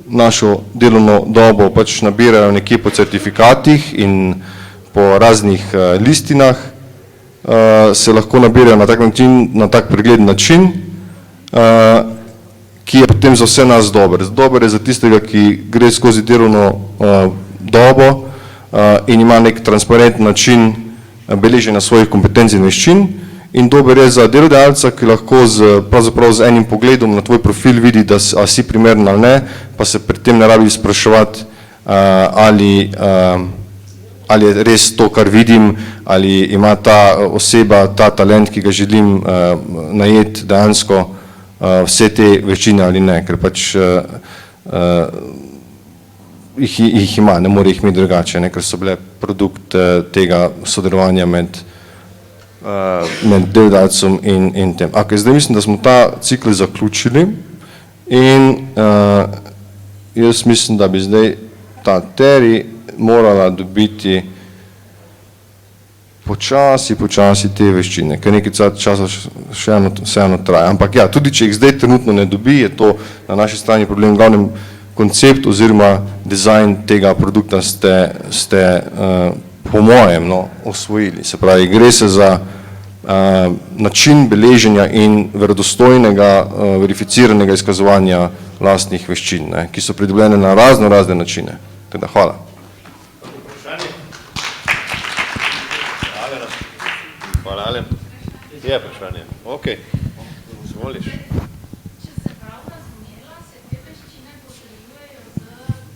našo delovno dobo, pač nabirajo nekje po certifikatih in po raznih listinah, se lahko nabirajo na tak pregleden način, ki je potem za vse nas dober. Dober je za tistega, ki gre skozi delovno dobo in ima nek transparenten način beleženja svojih kompetenc in veščin, in dober je za delodajalca, ki lahko pravzaprav z enim pogledom na tvoj profil vidi, da si primeren ali ne, pa se pri tem ne rabi spraševati, ali je res to, kar vidim, ali ima ta oseba, ta talent, ki ga želim najeti dejansko vse te veščine ali ne, ker pač jih ima, ne more jih imeti drugače, ker so bile produkt tega sodelovanja med delodajalcem in tem. Zdaj mislim, da smo ta cikl zaključili in jaz mislim, da bi zdaj ta Terry morala dobiti počasi te veščine, ker nekaj časa še eno traja. Ampak ja, tudi če jih zdaj trenutno ne dobi, je to na naši strani problem. V glavnem koncept oziroma dizajn tega produkta ste po mojem osvojili. Se pravi, gre se za način beleženja in verodostojnega, verificiranega izkazovanja lastnih veščin, ki so pridobljene na razne načine. Teda, hvala. Hvala, Alen. Je vprašanje. Ok, zvoliš. Če se prav razumela, se te veščine potrjujejo z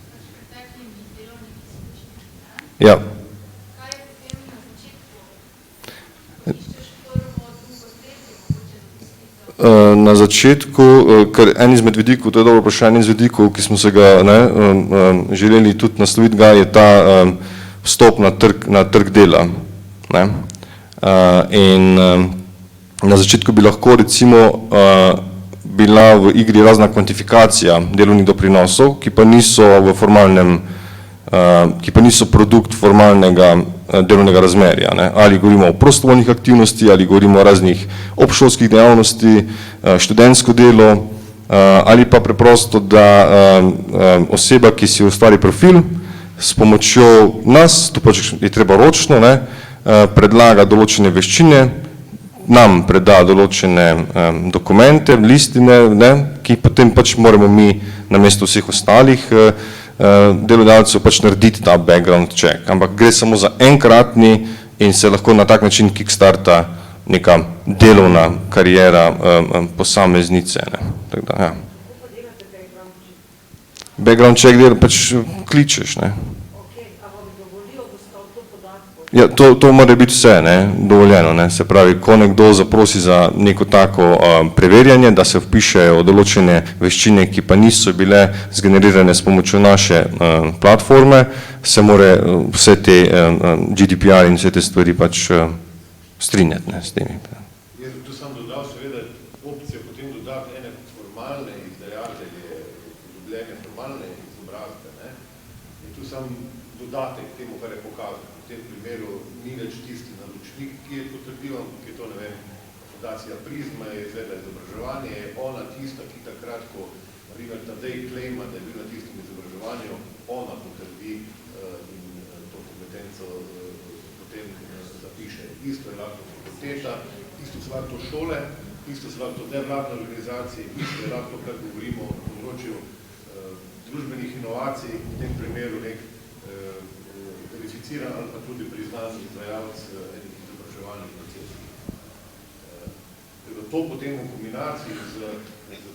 preteklimi delovnimi izkušnjami. Ja. Kaj je potem na začetku? Iščeš prvo, drugo, tretjo? Na začetku, ker en izmed vidikov, to je dobro vprašanje, en iz vidikov, ki smo se ga želeli tudi nasloviti, je ta vstop na trg dela. In na začetku bi lahko recimo bila v igri razna kvantifikacija delovnih doprinosov, ki pa niso produkt formalnega delovnega razmerja. Ali govorimo o prostovoljnih aktivnosti, ali govorimo o raznih obšolskih dejavnosti, študentsko delo, ali pa preprosto, da oseba, ki si ustvari profil, s pomočjo nas, to pač je treba ročno, predlaga določene veščine, nam preda določene dokumente, listine, ki potem pač moramo mi namesto vseh ostalih delodajalcev pač narediti ta background check. Ampak gre samo za enkratni in se lahko na tak način kickstarta neka delovna karijera posameznice. Background check dela pač kličeš. Ja, to mora biti vse, ne, dovoljeno, ne. Se pravi, ko nekdo zaprosi za neko tako preverjanje, da se vpišejo določene veščine, ki pa niso bile zgenerirane s pomočjo naše platforme, se more vse te GDPR in vse te stvari pač strinjati, ne, s temi. Jaz bi tu sam dodal seveda opcijo potem dodati ene formalne izdajatelje, dobljene formalne izobrazbe, ne. In tu sam dodatek temu, kar je pokazal. V tem primeru ni več tisti naročnik, ki je potrdil, ki je to, ne vem, Fundacija Prizma je izvedla izobraževanje, je ona tista, ki takrat, ko naprimer Tadej klejma, da je bil na tistem izobraževanju, ona potrdi in to kompetenco potem zapiše. Isto je lahko fakulteta, isto so lahko šole, isto so lahko nevladne organizacije, isto je lahko, kar govorimo o področju družbenih inovacij, v tem primeru nek verificiran ali pa tudi priznan izvajalec enih izobraževalnih procesov. To potem v kombinaciji z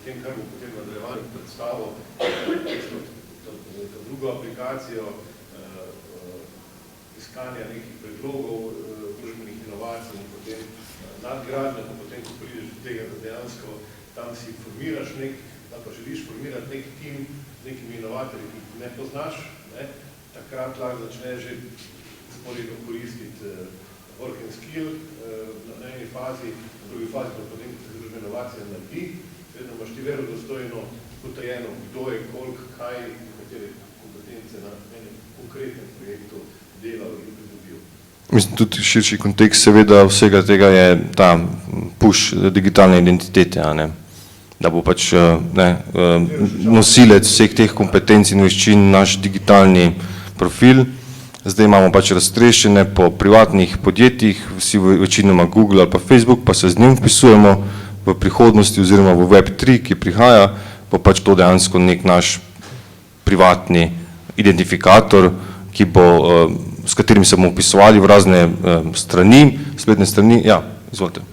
tem, kar bo potem nadaljevanju predstavil, ta drugo aplikacijo iskanja nekih predlogov družbenih inovacij in potem nadgradnja, pa potem, ko prideš do tega, da dejansko tam si formiraš da pa želiš formirati nek tim z nekimi inovatorji, ki jih ne poznaš, ne, takrat lahko začne že sporedno koristiti work and skill na eni fazi, v drugi fazi pa potem, ko se družbena inovacija naredi, vedno imaš ti verodostojno potajeno, kdo je, koliko, kaj in katere kompetence na enem konkretnem projektu delal in pridobil. Mislim, tudi širši kontekst seveda vsega tega je ta push digitalne identitete, a ne? Da bo pač nosilec vseh teh kompetenc in veščin naš digitalni profil. Zdaj imamo pač raztreščene po privatnih podjetjih, vsi večinoma Google ali pa Facebook, pa se z njim vpisujemo v prihodnosti oziroma v Web3, ki prihaja, bo pač to dejansko nek naš privatni identifikator, ki bo, s katerim se bomo vpisovali v razne strani, spletne strani. Ja, izvolite.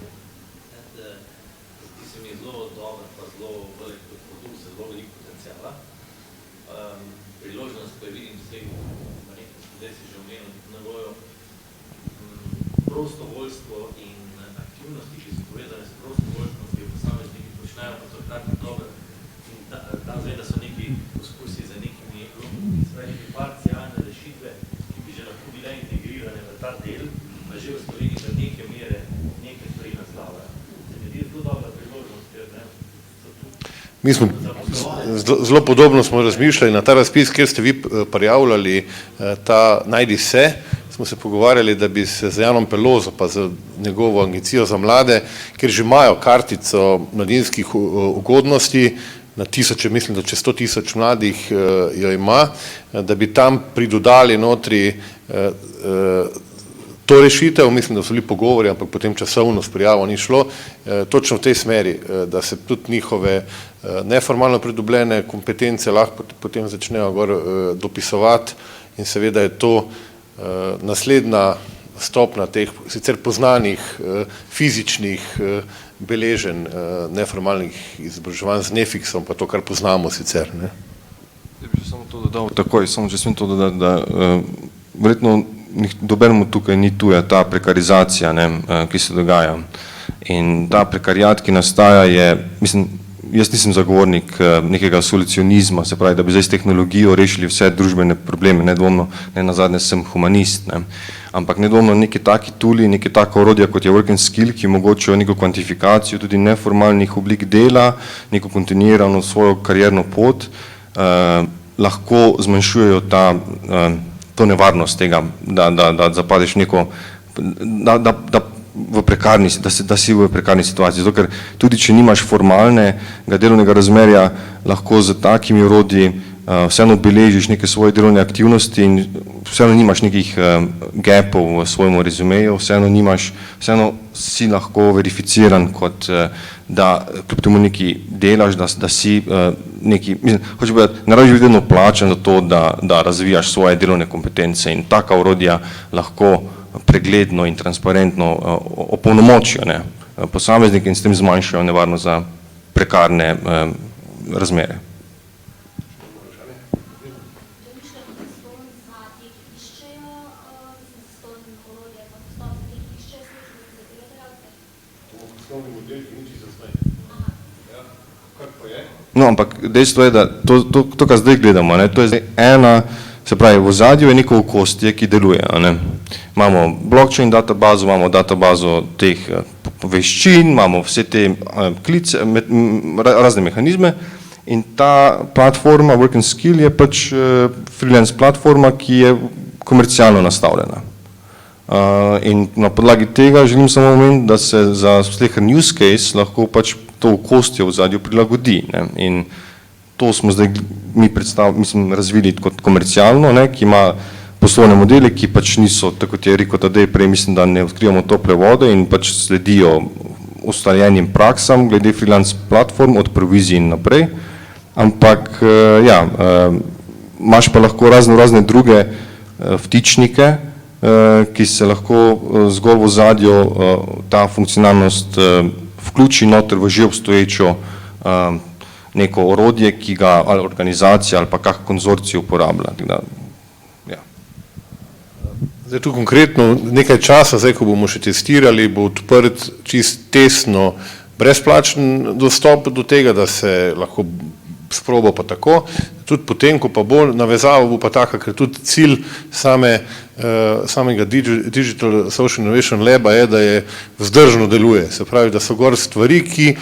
Prostovoljstvo in aktivnosti, ki so povezane s prostovoljstvom, ki jo posamezniki počnejo, pa so hkrati dober. In tam zdaj, da so neki poskusi za nekimi parcialne rešitve, ki bi že lahko bile integrirane v ta del, pa že v Sloveniji do neke mere neke stvari naslavljajo. Se mi zdi zelo dobra priložnost, ker so tu... Mi smo zelo podobno smo razmišljali na ta razpis, kjer ste vi prijavljali ta Najdi se, smo se pogovarjali, da bi se z Janom Pelozo pa z njegovo agencijo za mlade, kjer že imajo kartico mladinskih ugodnosti, na tisoče, mislim, da čez 100 000 mladih jo ima, da bi tam pridodali notri to rešitev, mislim, da so bili pogovori, ampak potem časovno s prijavo ni šlo, točno v tej smeri, da se tudi njihove neformalno pridobljene kompetence lahko potem začnejo gor dopisovati in seveda je to naslednja stopnja teh sicer poznanih fizičnih beleženj neformalnih izobraževanj z Nefiksom, pa to, kar poznamo sicer. Ne? Ja bi še samo to dodal takoj, samo če smem to dodati, da verjetno dobenemu tukaj ni tuja ta prekarizacija, ne, ki se dogaja. In ta prekarijat, ki nastaja je, mislim, jaz nisem zagovornik nekega solucionizma, se pravi, da bi zdaj s tehnologijo rešili vse družbene probleme, nedvomno, ne nazadnje sem humanist, ne. Ampak nedvomno neki taki tuli, neki taka orodja, kot je work and skill, ki omogočajo neko kvantifikacijo tudi neformalnih oblik dela, neko kontinuirano svojo karierno pot, lahko zmanjšujejo to nevarnost tega, da zapadeš neko, da si v prekarni situaciji. Zato, ker tudi, če nimaš formalnega delovnega razmerja, lahko z takimi orodji vseeno beležiš neke svoje delovne aktivnosti in vseeno nimaš nekih gapov v svojem rezumeju, vseeno si lahko verificiran, kot da kljub temu neki delaš, da si neki, hoče povedati, ne rabiš biti vedno plačan za to, da razvijaš svoje delovne kompetence in taka orodja lahko pregledno in transparentno opolnomočijo posameznike in s tem zmanjšajo nevarnost za prekarne razmere. No, ampak dejstvo je, da to kar zdaj gledamo, ne, to je zdaj ena, se pravi, v ozadju je neko okostje, ki deluje. Ne. Imamo blockchain databazo, imamo databazo teh veščin, imamo vse te klice, razne mehanizme in ta platforma Work and Skill je pač freelance platforma, ki je komercialno nastavljena. In na podlagi tega želim samo omeniti, da se za sleherni use case lahko pač to okostje v ozadju prilagodi. Ne. In to smo zdaj mi razvili kot komercialno, ne, ki ima poslovne modele, ki pač niso, tako kot je rekel Tadej prej, mislim, da ne odkrivamo tople vode in pač sledijo ustaljenim praksam glede freelance platform od provizij in naprej. Ampak ja, imaš pa lahko razne druge vtičnike, ki se lahko zgolj v ozadju ta funkcionalnost vključi noter v že obstoječo neko orodje, ki ga ali organizacija ali pa kak konzorcij uporablja. Ja. Zdaj tu konkretno nekaj časa, zdaj ko bomo še testirali, bo odprt čist tesno brezplačen dostop do tega, da se lahko sproba pa tako, tudi potem, ko pa bo navezava, bo pa taka, ker tudi cilj samega Digital Social Innovation Laba je, da je vzdržno deluje, se pravi, da so gor stvari, ki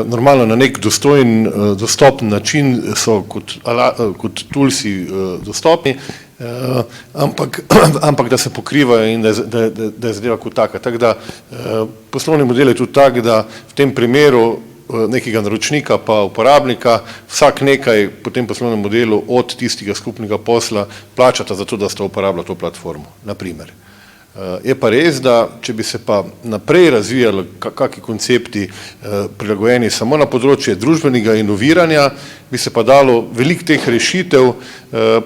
normalno na nek dostopen način so kot toolsi dostopni, ampak da se pokrivajo in da je zadeva kot taka. Tako da poslovni model je tudi tak, da v tem primeru nekega naročnika pa uporabnika, vsak nekaj po tem poslovnem modelu od tistega skupnega posla plačata za to, da sta uporabljala to platformo, na primer. Je pa res, da če bi se pa naprej razvijali kakšni koncepti prilagojeni samo na področje družbenega inoviranja, bi se pa dalo veliko teh rešitev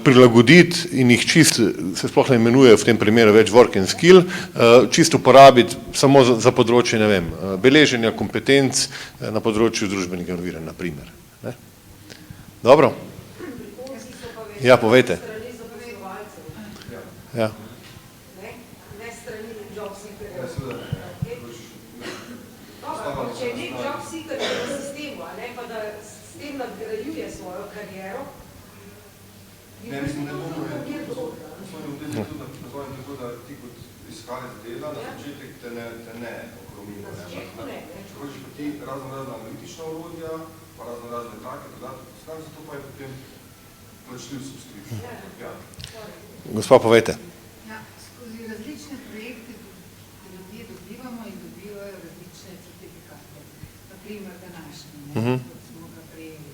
prilagoditi in jih čist, se sploh ne imenuje v tem primeru več work and skill, čist uporabiti samo za področje, ne vem, beleženja kompetenc na področju družbenega inoviranja, na primer. Dobro? Ja, povejte. Ja. Če je nek job seeker v sistemu, pa da s tem nadgrajuje svojo kariero, ne, mislim, da bomo tako, da ti kot iskalec dela, na začetek te ne okromimo. Na začetku ne. Če hočeš pa ti razno analitična orodja, pa razno take, zato pa je potem plačljiv subskription. Gospa, povejte. Ja, skozi različne projekte ljudje dobivamo in dobivajo različne certifikate. Naprimer današnji, kot smo ga prejeli.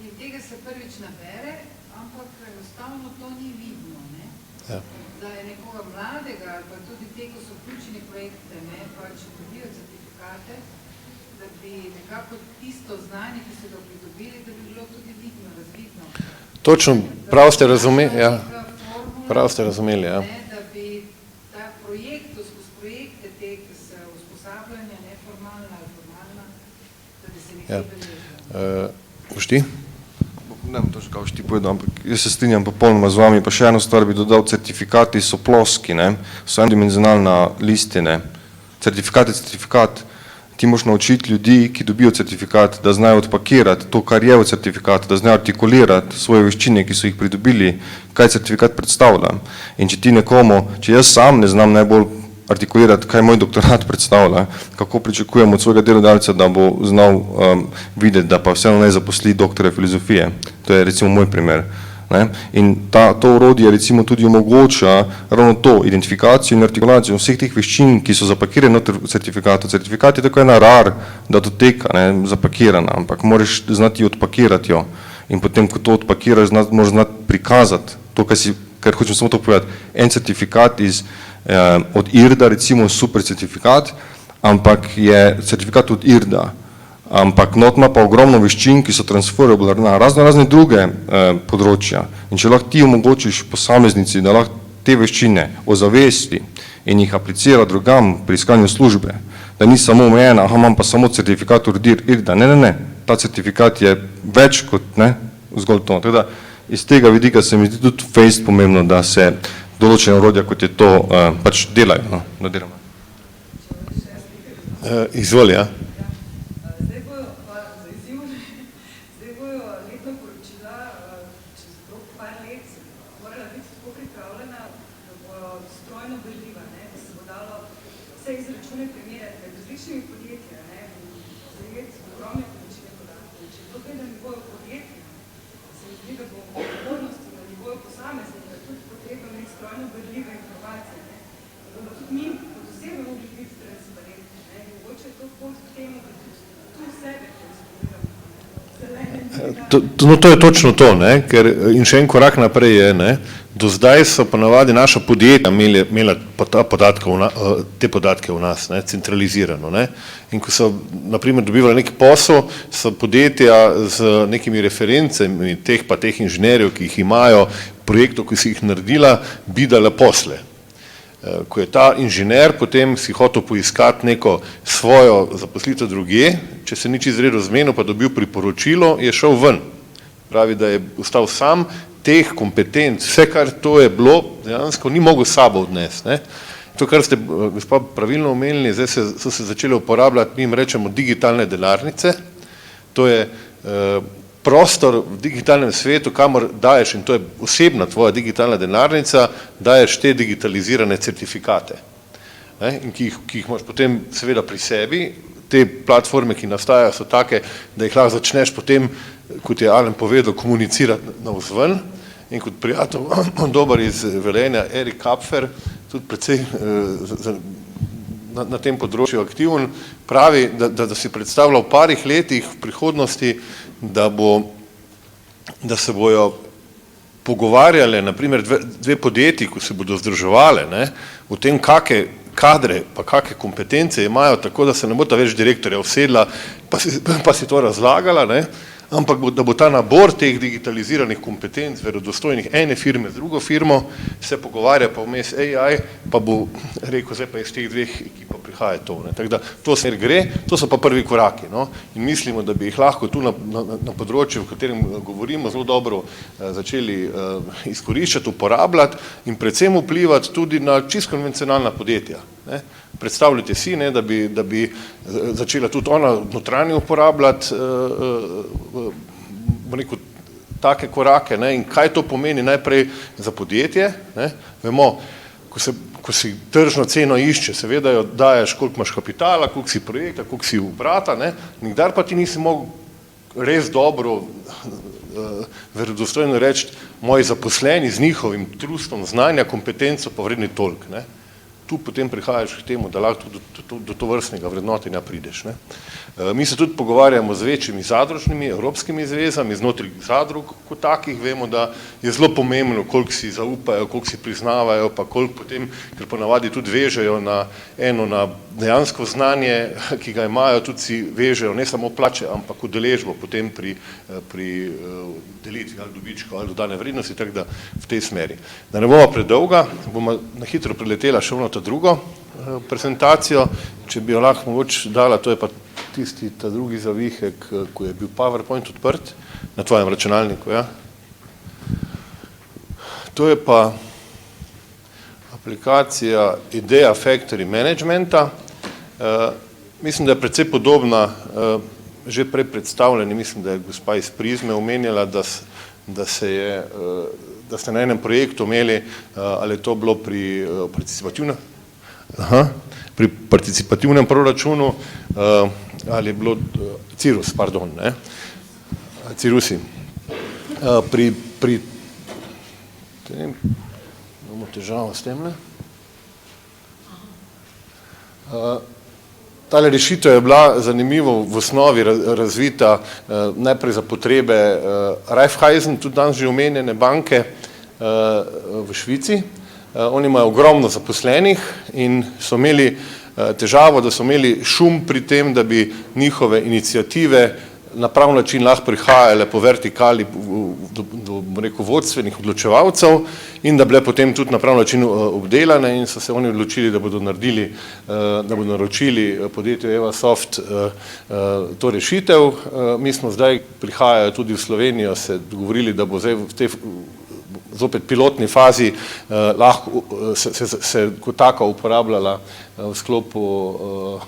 In tega se prvič nabere, ampak enostavno to ni vidno. Da je nekoga mladega ali pa tudi te, ko so vključeni projekte, pa če dobijo certifikate, da bi nekako tisto znanje, ki so ga pridobili, da bi bilo tudi vidno, razvidno. Točno, prav ste razumeli, ja. Prav ste razumeli, ja. Da bi ta projekt, skozi projekte te, ki se usposabljanja, neformalna ali formalna, da bi se nekaj beležilo. Bošti? Ne bom to že kao šti povedal, ampak jaz se strinjam popolnoma z vami, pa še eno stvar bi dodal, certifikati so ploski, so enodimenzionalna listine. Certifikat, ti moraš naučiti ljudi, ki dobijo certifikat, da znajo odpakirati to, kar je v certifikatu, da znajo artikulirati svoje veščine, ki so jih pridobili, kaj certifikat predstavlja. In če ti nekomu, če jaz sam ne znam najbolj artikulirati, kaj moj doktorat predstavlja, kako pričakujem od svojega delodajalca, da bo znal videti, da pa vseeno ne zaposli doktorja filozofije. To je recimo moj primer. In to orodje recimo tudi omogoča ravno to, identifikacijo in artikulacijo vseh teh veščin, ki so zapakirane noter v certifikatu. Certifikat je tako ena rar datoteka, zapakirana, ampak moraš znati odpakirati jo. In potem, ko to odpakiraš, moraš znati prikazati to, kar hočem samo to povedati. En certifikat od IRDA, recimo super certifikat, ampak je certifikat od IRDA. Ampak not ima pa ogromno veščin, ki so transferable na razne druge področja. In če lahko ti omogočiš posameznici, da lahko te veščine ozavesti in jih aplicira drugam pri iskanju službe, da ni samo omejena, imam pa samo certifikat od IRDA. Ne, ta certifikat je več kot zgolj to. Tako da iz tega vidika se mi zdi tudi fejst pomembno, da se določene orodja, kot je to, pač delajo. Izvoli, ja. priporočila, čez okrog par let morala biti tako pripravljena, da bojo strojno berljiva, da se bo dalo vse izračune primerjati med različnimi podjetji, zajeti ogromne količine podatkov. Če to gre na nivoju podjetja, se mi zdi, da bo v odgovornosti na nivoju posameznika tudi potrebno imeti strojno berljive informacije. Da bomo tudi mi kot osebe mogli biti transparentni. Mogoče je to pot k temu, da tu sebe transpariramo. No, to je točno to, ker in še en korak naprej je, do zdaj so ponavadi naša podjetja imela te podatke v nas, centralizirano. In ko so, naprimer, dobivali neki posel, so podjetja z nekimi referencami teh inženirjev, ki jih imajo, projektov, ki si jih naredila, bidala posle. Ko je ta inženir potem si hotel poiskati neko svojo zaposlitev drugje, če se nič izredno zmenil, pa dobil priporočilo, je šel ven. Pravi, da je ostal sam, teh kompetenc, vse, kar to je bilo, dejansko ni mogel sabo odnesti. To, kar ste, gospod, pravilno omenili, zdaj so se začele uporabljati, mi jim rečemo digitalne denarnice, to je prostor v digitalnem svetu, kamor daješ, in to je osebna tvoja digitalna denarnica, daješ te digitalizirane certifikate, in ki jih imaš potem seveda pri sebi. Te platforme, ki nastajajo, so take, da jih lahko začneš potem, kot je Alen povedal, komunicirati navzven. In kot prijatelj, dober iz Velenja, Erik Kapfer, tudi precej na tem področju aktiven, pravi, da si predstavlja v parih letih v prihodnosti, da se bojo pogovarjale, naprimer dve podjetji, ko se bodo združevale, o tem, kakšne kadre pa kakšne kompetence imajo, tako da se ne bo ta več direktorja usedla, pa si to razlagala, ampak da bo ta nabor teh digitaliziranih kompetenc, verodostojnih ene firme z drugo firmo, se pogovarja pa vmes AI, pa bo rekel, zdaj pa iz teh dveh ekipov prihaja to. Tako da to smer gre, to so pa prvi koraki. In mislimo, da bi jih lahko tu na področju, v katerem govorimo, zelo dobro začeli izkoriščati, uporabljati in predvsem vplivati tudi na čisto konvencionalna podjetja. Predstavljajte si, da bi začela tudi ona notranje uporabljati take korake, in kaj to pomeni najprej za podjetje. Vemo, ko si tržno ceno išče, seveda jo daješ, koliko imaš kapitala, koliko si projekta, koliko si obrata, nikdar pa ti nisi mogel res dobro, verodostojno reči, moji zaposleni z njihovim trustom znanja, kompetenco pa vredni toliko. Tu potem prihajaš k temu, da lahko do tovrstnega vrednotenja prideš. Mi se tudi pogovarjamo z večjimi zadružnimi, evropskimi zvezami, znotraj zadrug kot takih, vemo, da je zelo pomembno, koliko si zaupajo, koliko si priznavajo, pa koliko potem, ker ponavadi tudi vežejo na dejansko znanje, ki ga imajo, tudi si vežejo ne samo plače, ampak udeležbo potem pri delitvi ali dobičkov ali dodane vrednosti, tako da v tej smeri. Da ne bomo predolga, bomo na hitro preletela še ta drugo prezentacijo, če bi jo lahko mogoče dala, to je pa tisti ta drugi zavihek, ko je bil PowerPoint odprt na tvojem računalniku. To je pa aplikacija Idea Factory Managementa. Mislim, da je precej podobna, že prej predstavljeni, mislim, da je gospa iz Prizme omenjala, da ste na enem projektu imeli, ali je to bilo pri participativnem proračunu, ali je bilo Cirus, pardon, Cirusi. Imamo težavo s temle. Tale rešitev je bila zanimivo v osnovi razvita najprej za potrebe Raiffeisen, tudi danes že omenjene banke v Švici. Oni imajo ogromno zaposlenih in so imeli težavo, da so imeli šum pri tem, da bi njihove iniciative na prav način lahko prihajale po vertikali do vodstvenih odločevalcev in da bile potem tudi na prav način obdelane in so se oni odločili, da bodo naročili podjetju Evasoft to rešitev. Mi smo zdaj, prihajajo tudi v Slovenijo, se dogovorili, da bo zdaj v tej zopet pilotni fazi lahko se kot taka uporabljala v sklopu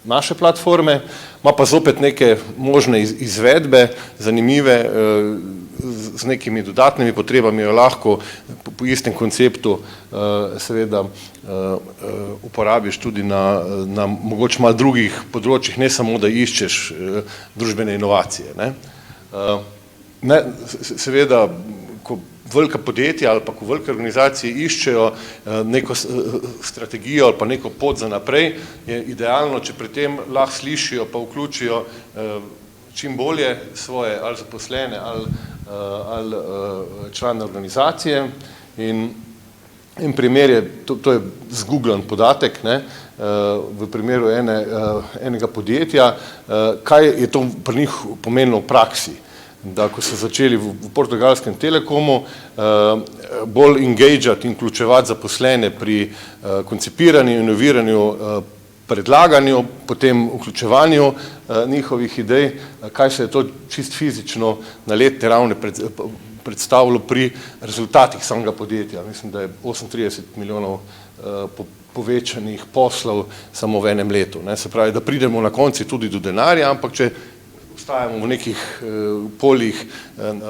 naše platforme, ima pa zopet neke možne izvedbe, zanimive, z nekimi dodatnimi potrebami jo lahko po istem konceptu seveda uporabiš tudi na mogoče malo drugih področjih, ne samo, da iščeš družbene inovacije. Seveda, ko velika podjetja ali pa ko velike organizacije iščejo neko strategijo ali pa neko pot za naprej, je idealno, če pri tem lahko slišijo pa vključijo čim bolje svoje ali zaposlene ali člane organizacije. In primer je, to je zgooglan podatek, v primeru enega podjetja, kaj je to pri njih pomenilo v praksi. Da ko so začeli v portugalskem Telekomu bolj engageati in vključevati zaposlene pri koncipiranju, inoviranju, predlaganju, potem vključevanju njihovih idej, kaj se je to čist fizično na letni ravni predstavilo pri rezultatih samega podjetja. Mislim, da je 38 milijonov povečanih poslov samo v enem letu. Se pravi, da pridemo na konci tudi do denarja, ampak če ostajamo v nekih poljih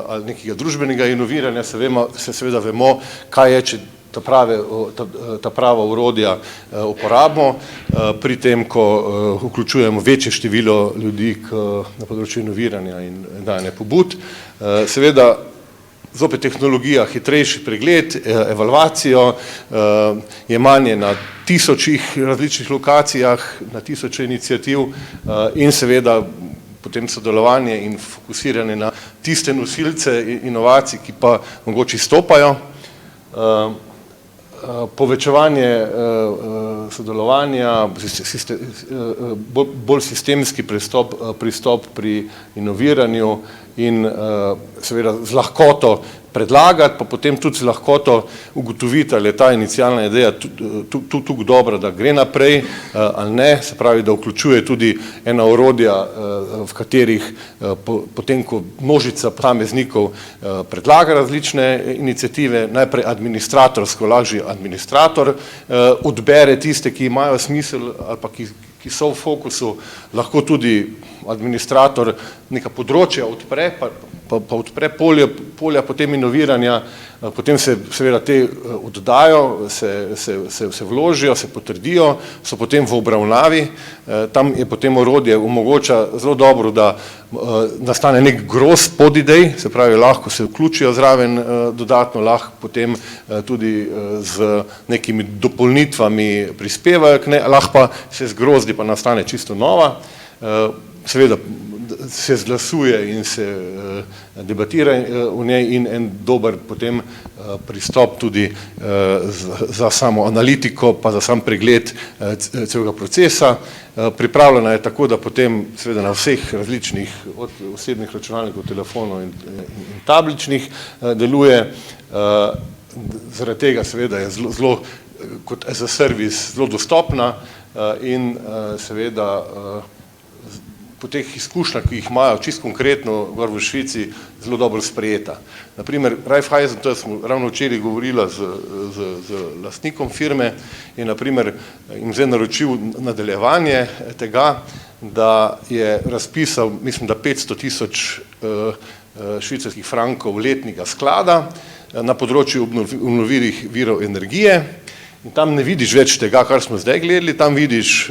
ali nekega družbenega inoviranja, se seveda vemo, kaj je, če ta prava orodja uporabimo, pri tem, ko vključujemo večje število ljudi na področju inoviranja in dajanja pobud. Seveda, zopet tehnologija, hitrejši pregled, evalvacijo, jemanje na tisočih različnih lokacijah, na tisoče iniciativ in seveda potem sodelovanje in fokusiranje na tiste nosilce inovacij, ki pa mogoče izstopajo. Povečevanje sodelovanja, bolj sistemski pristop pri inoviranju in seveda z lahkoto predlagati, pa potem tudi z lahkoto ugotoviti, ali je ta inicialna ideja tukaj dobra, da gre naprej ali ne, se pravi, da vključuje tudi ena orodja, v katerih potem, ko množica posameznikov predlaga različne iniciative, najprej administratorsko, lažje administrator odbere tiste, ki imajo smisel ali pa ki so v fokusu, lahko tudi administrator neka področja odpre, pa odpre polja potem inoviranja, potem se seveda te oddajo, se vložijo, se potrdijo, so potem v obravnavi, tam je potem orodje omogoča zelo dobro, da nastane nek gros podidej, se pravi, lahko se vključijo zraven dodatno, lahko potem tudi z nekimi dopolnitvami prispevajo, lahko pa se zgrozdi, pa nastane čisto nova. Seveda se zglasuje in se debatira v njej in en dober potem pristop tudi za samo analitiko, pa za sam pregled celega procesa. Pripravljena je tako, da potem seveda na vseh različnih od osebnih računalnikov, telefonov in tabličnih deluje. Zaradi tega seveda je zelo kot as a service zelo dostopna in seveda po teh izkušnjah, ki jih imajo čisto konkretno gor v Švici, zelo dobro sprejeta. Naprimer, Raiffeisen, to smo ravno včeraj govorila z lastnikom firme, je naprimer jim zdaj naročil nadaljevanje tega, da je razpisal, mislim, da 500.000 švicarskih frankov letnega sklada na področju obnovljivih virov energije. In tam ne vidiš več tega, kar smo zdaj gledali, tam vidiš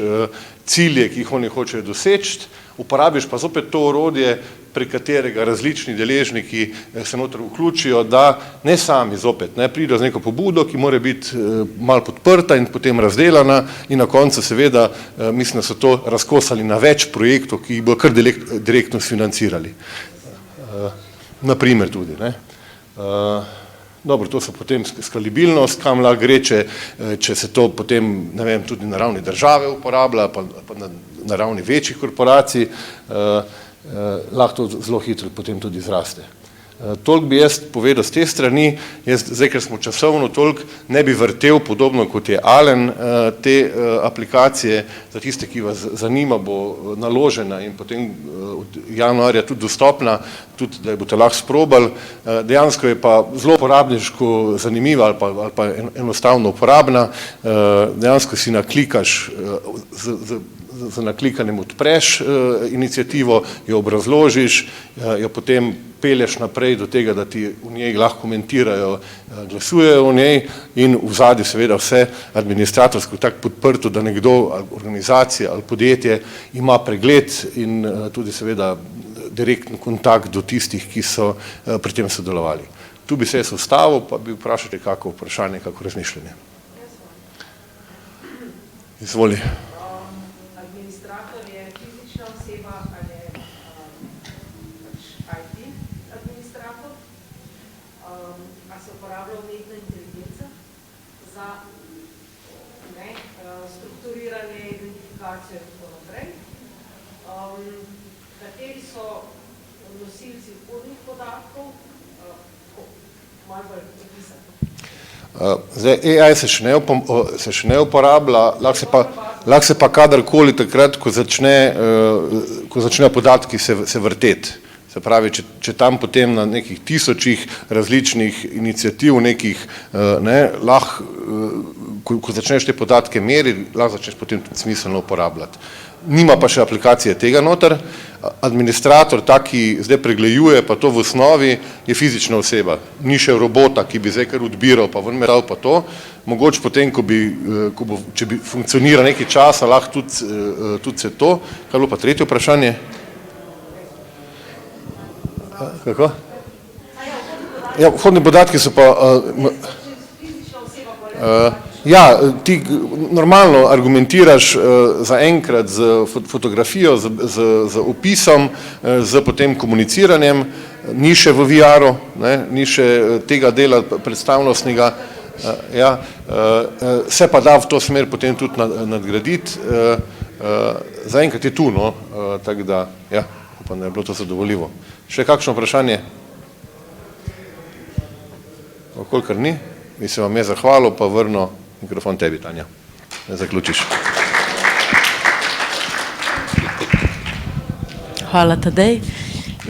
cilje, ki jih oni hočejo doseči, uporabiš pa zopet to orodje, pri katerega različni deležniki se noter vključijo, da ne sami zopet pridejo z neko pobudo, ki mora biti malo podprta in potem razdelana in na koncu seveda mislim, da so to razkosali na več projektov, ki jih bodo kar direktno financirali. Naprimer tudi. Dobro, to so potem skalibilnost, kam lahko gre, če se to potem, ne vem, tudi na ravni države uporablja, pa na ravni večjih korporacij, lahko to zelo hitro potem tudi zraste. Toliko bi jaz povedal z te strani, zdaj, ker smo časovno toliko, ne bi vrtel podobno kot je Alen te aplikacije, za tiste, ki vas zanima, bo naložena in potem od januarja tudi dostopna, tudi da jo boste lahko sprobali. Dejansko je pa zelo uporabniško zanimiva ali pa enostavno uporabna, dejansko si naklikaš z naklikanjem odpreš inicijativo, jo obrazložiš, jo potem pelješ naprej do tega, da ti v njej lahko komentirajo, glasujejo v njej in v zadju seveda vse administratorsko tako podprto, da nekdo, ali organizacija ali podjetje ima pregled in tudi seveda direktni kontakt do tistih, ki so pri tem sodelovali. Tu bi se jaz ustavil, pa bi vprašali kako vprašanje, kako razmišljanje. Izvoli. Administrator je fizična oseba ali je IT administrator, a se uporablja umetna inteligenca za strukturiranje, identifikacijo in tako naprej. Kateri so nosilci vhodnih podatkov, malo bolj zapisati. Zdaj, AI se še ne uporablja, lahko se pa kadarkoli takrat, ko začnejo podatki se vrteti. Se pravi, če tam potem na nekih tisočih različnih iniciativ, lahko, ko začneš te podatke meriti, lahko začneš potem tudi smiselno uporabljati. Nima pa še aplikacije tega noter. Administrator, ki zdaj pregleduje, pa to v osnovi je fizična oseba. Ni še robota, ki bi zdaj kar odbiral, pa ven meral pa to. Mogoče potem, če bi funkcionira nekaj časa, lahko tudi se to. Kaj je bilo pa tretje vprašanje? Kako? Ja, vhodni podatki so pa... Ja, ti normalno argumentiraš zaenkrat z fotografijo, z opisom, z potem komuniciranjem, ni še v VR-u, ni še tega dela predstavnostnega, se pa da v to smer potem tudi nadgraditi, zaenkrat je tu, tako da, ja, upam, da je bilo to zadovoljivo. Še kakšno vprašanje? Okolikor ni, bi se vam je zahvalil, pa vrnil mikrofon tebi, Tanja, da zaključiš. Hvala, Tadej.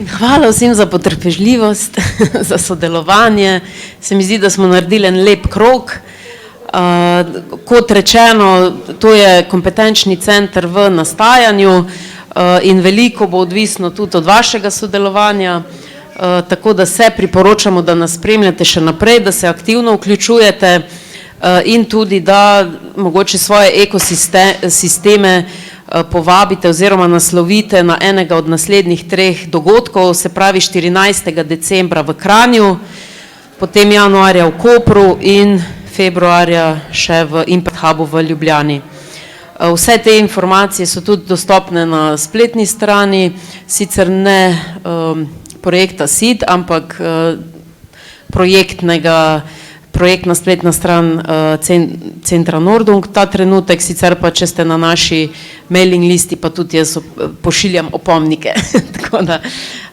In hvala vsem za potrpežljivost, za sodelovanje. Se mi zdi, da smo naredili en lep krog. Kot rečeno, to je kompetenčni center v nastajanju in veliko bo odvisno tudi od vašega sodelovanja. Tako da se priporočamo, da nas spremljate še naprej, da se aktivno vključujete in tudi, da mogoče svoje ekosisteme povabite oziroma naslovite na enega od naslednjih 3 dogodkov, se pravi 14. decembra v Kranju, potem januarja v Kopru in februarja še v Impact Hubu v Ljubljani. Vse te informacije so tudi dostopne na spletni strani, sicer ne projekta SID, ampak projektna spletna stran centra Nordung ta trenutek, sicer pa če ste na naši mailing listi, pa tudi jaz pošiljam opomnike. Tako da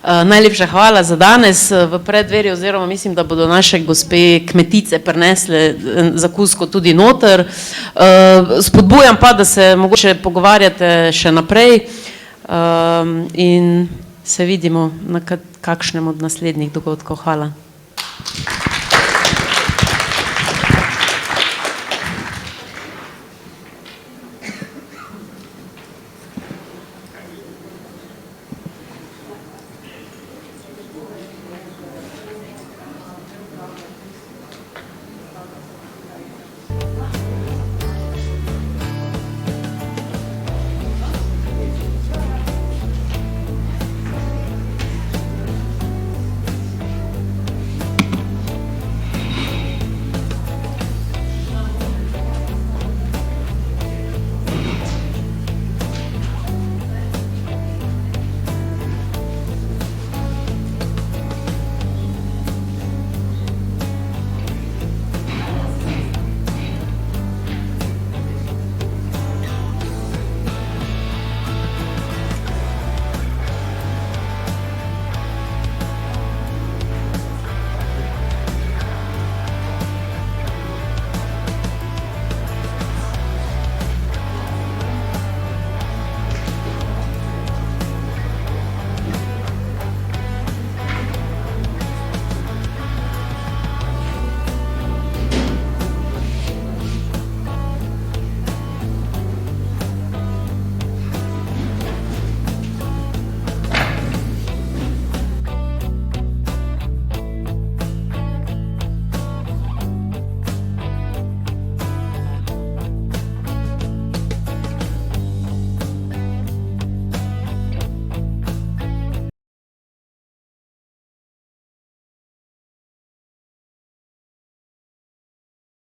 najlepša hvala za danes v preddverju, oziroma mislim, da bodo naše gospe kmetice prinesle zakusko tudi noter. Spodbujam pa, da se mogoče pogovarjate še naprej in se vidimo na kakšnem od naslednjih dogodkov. Hvala.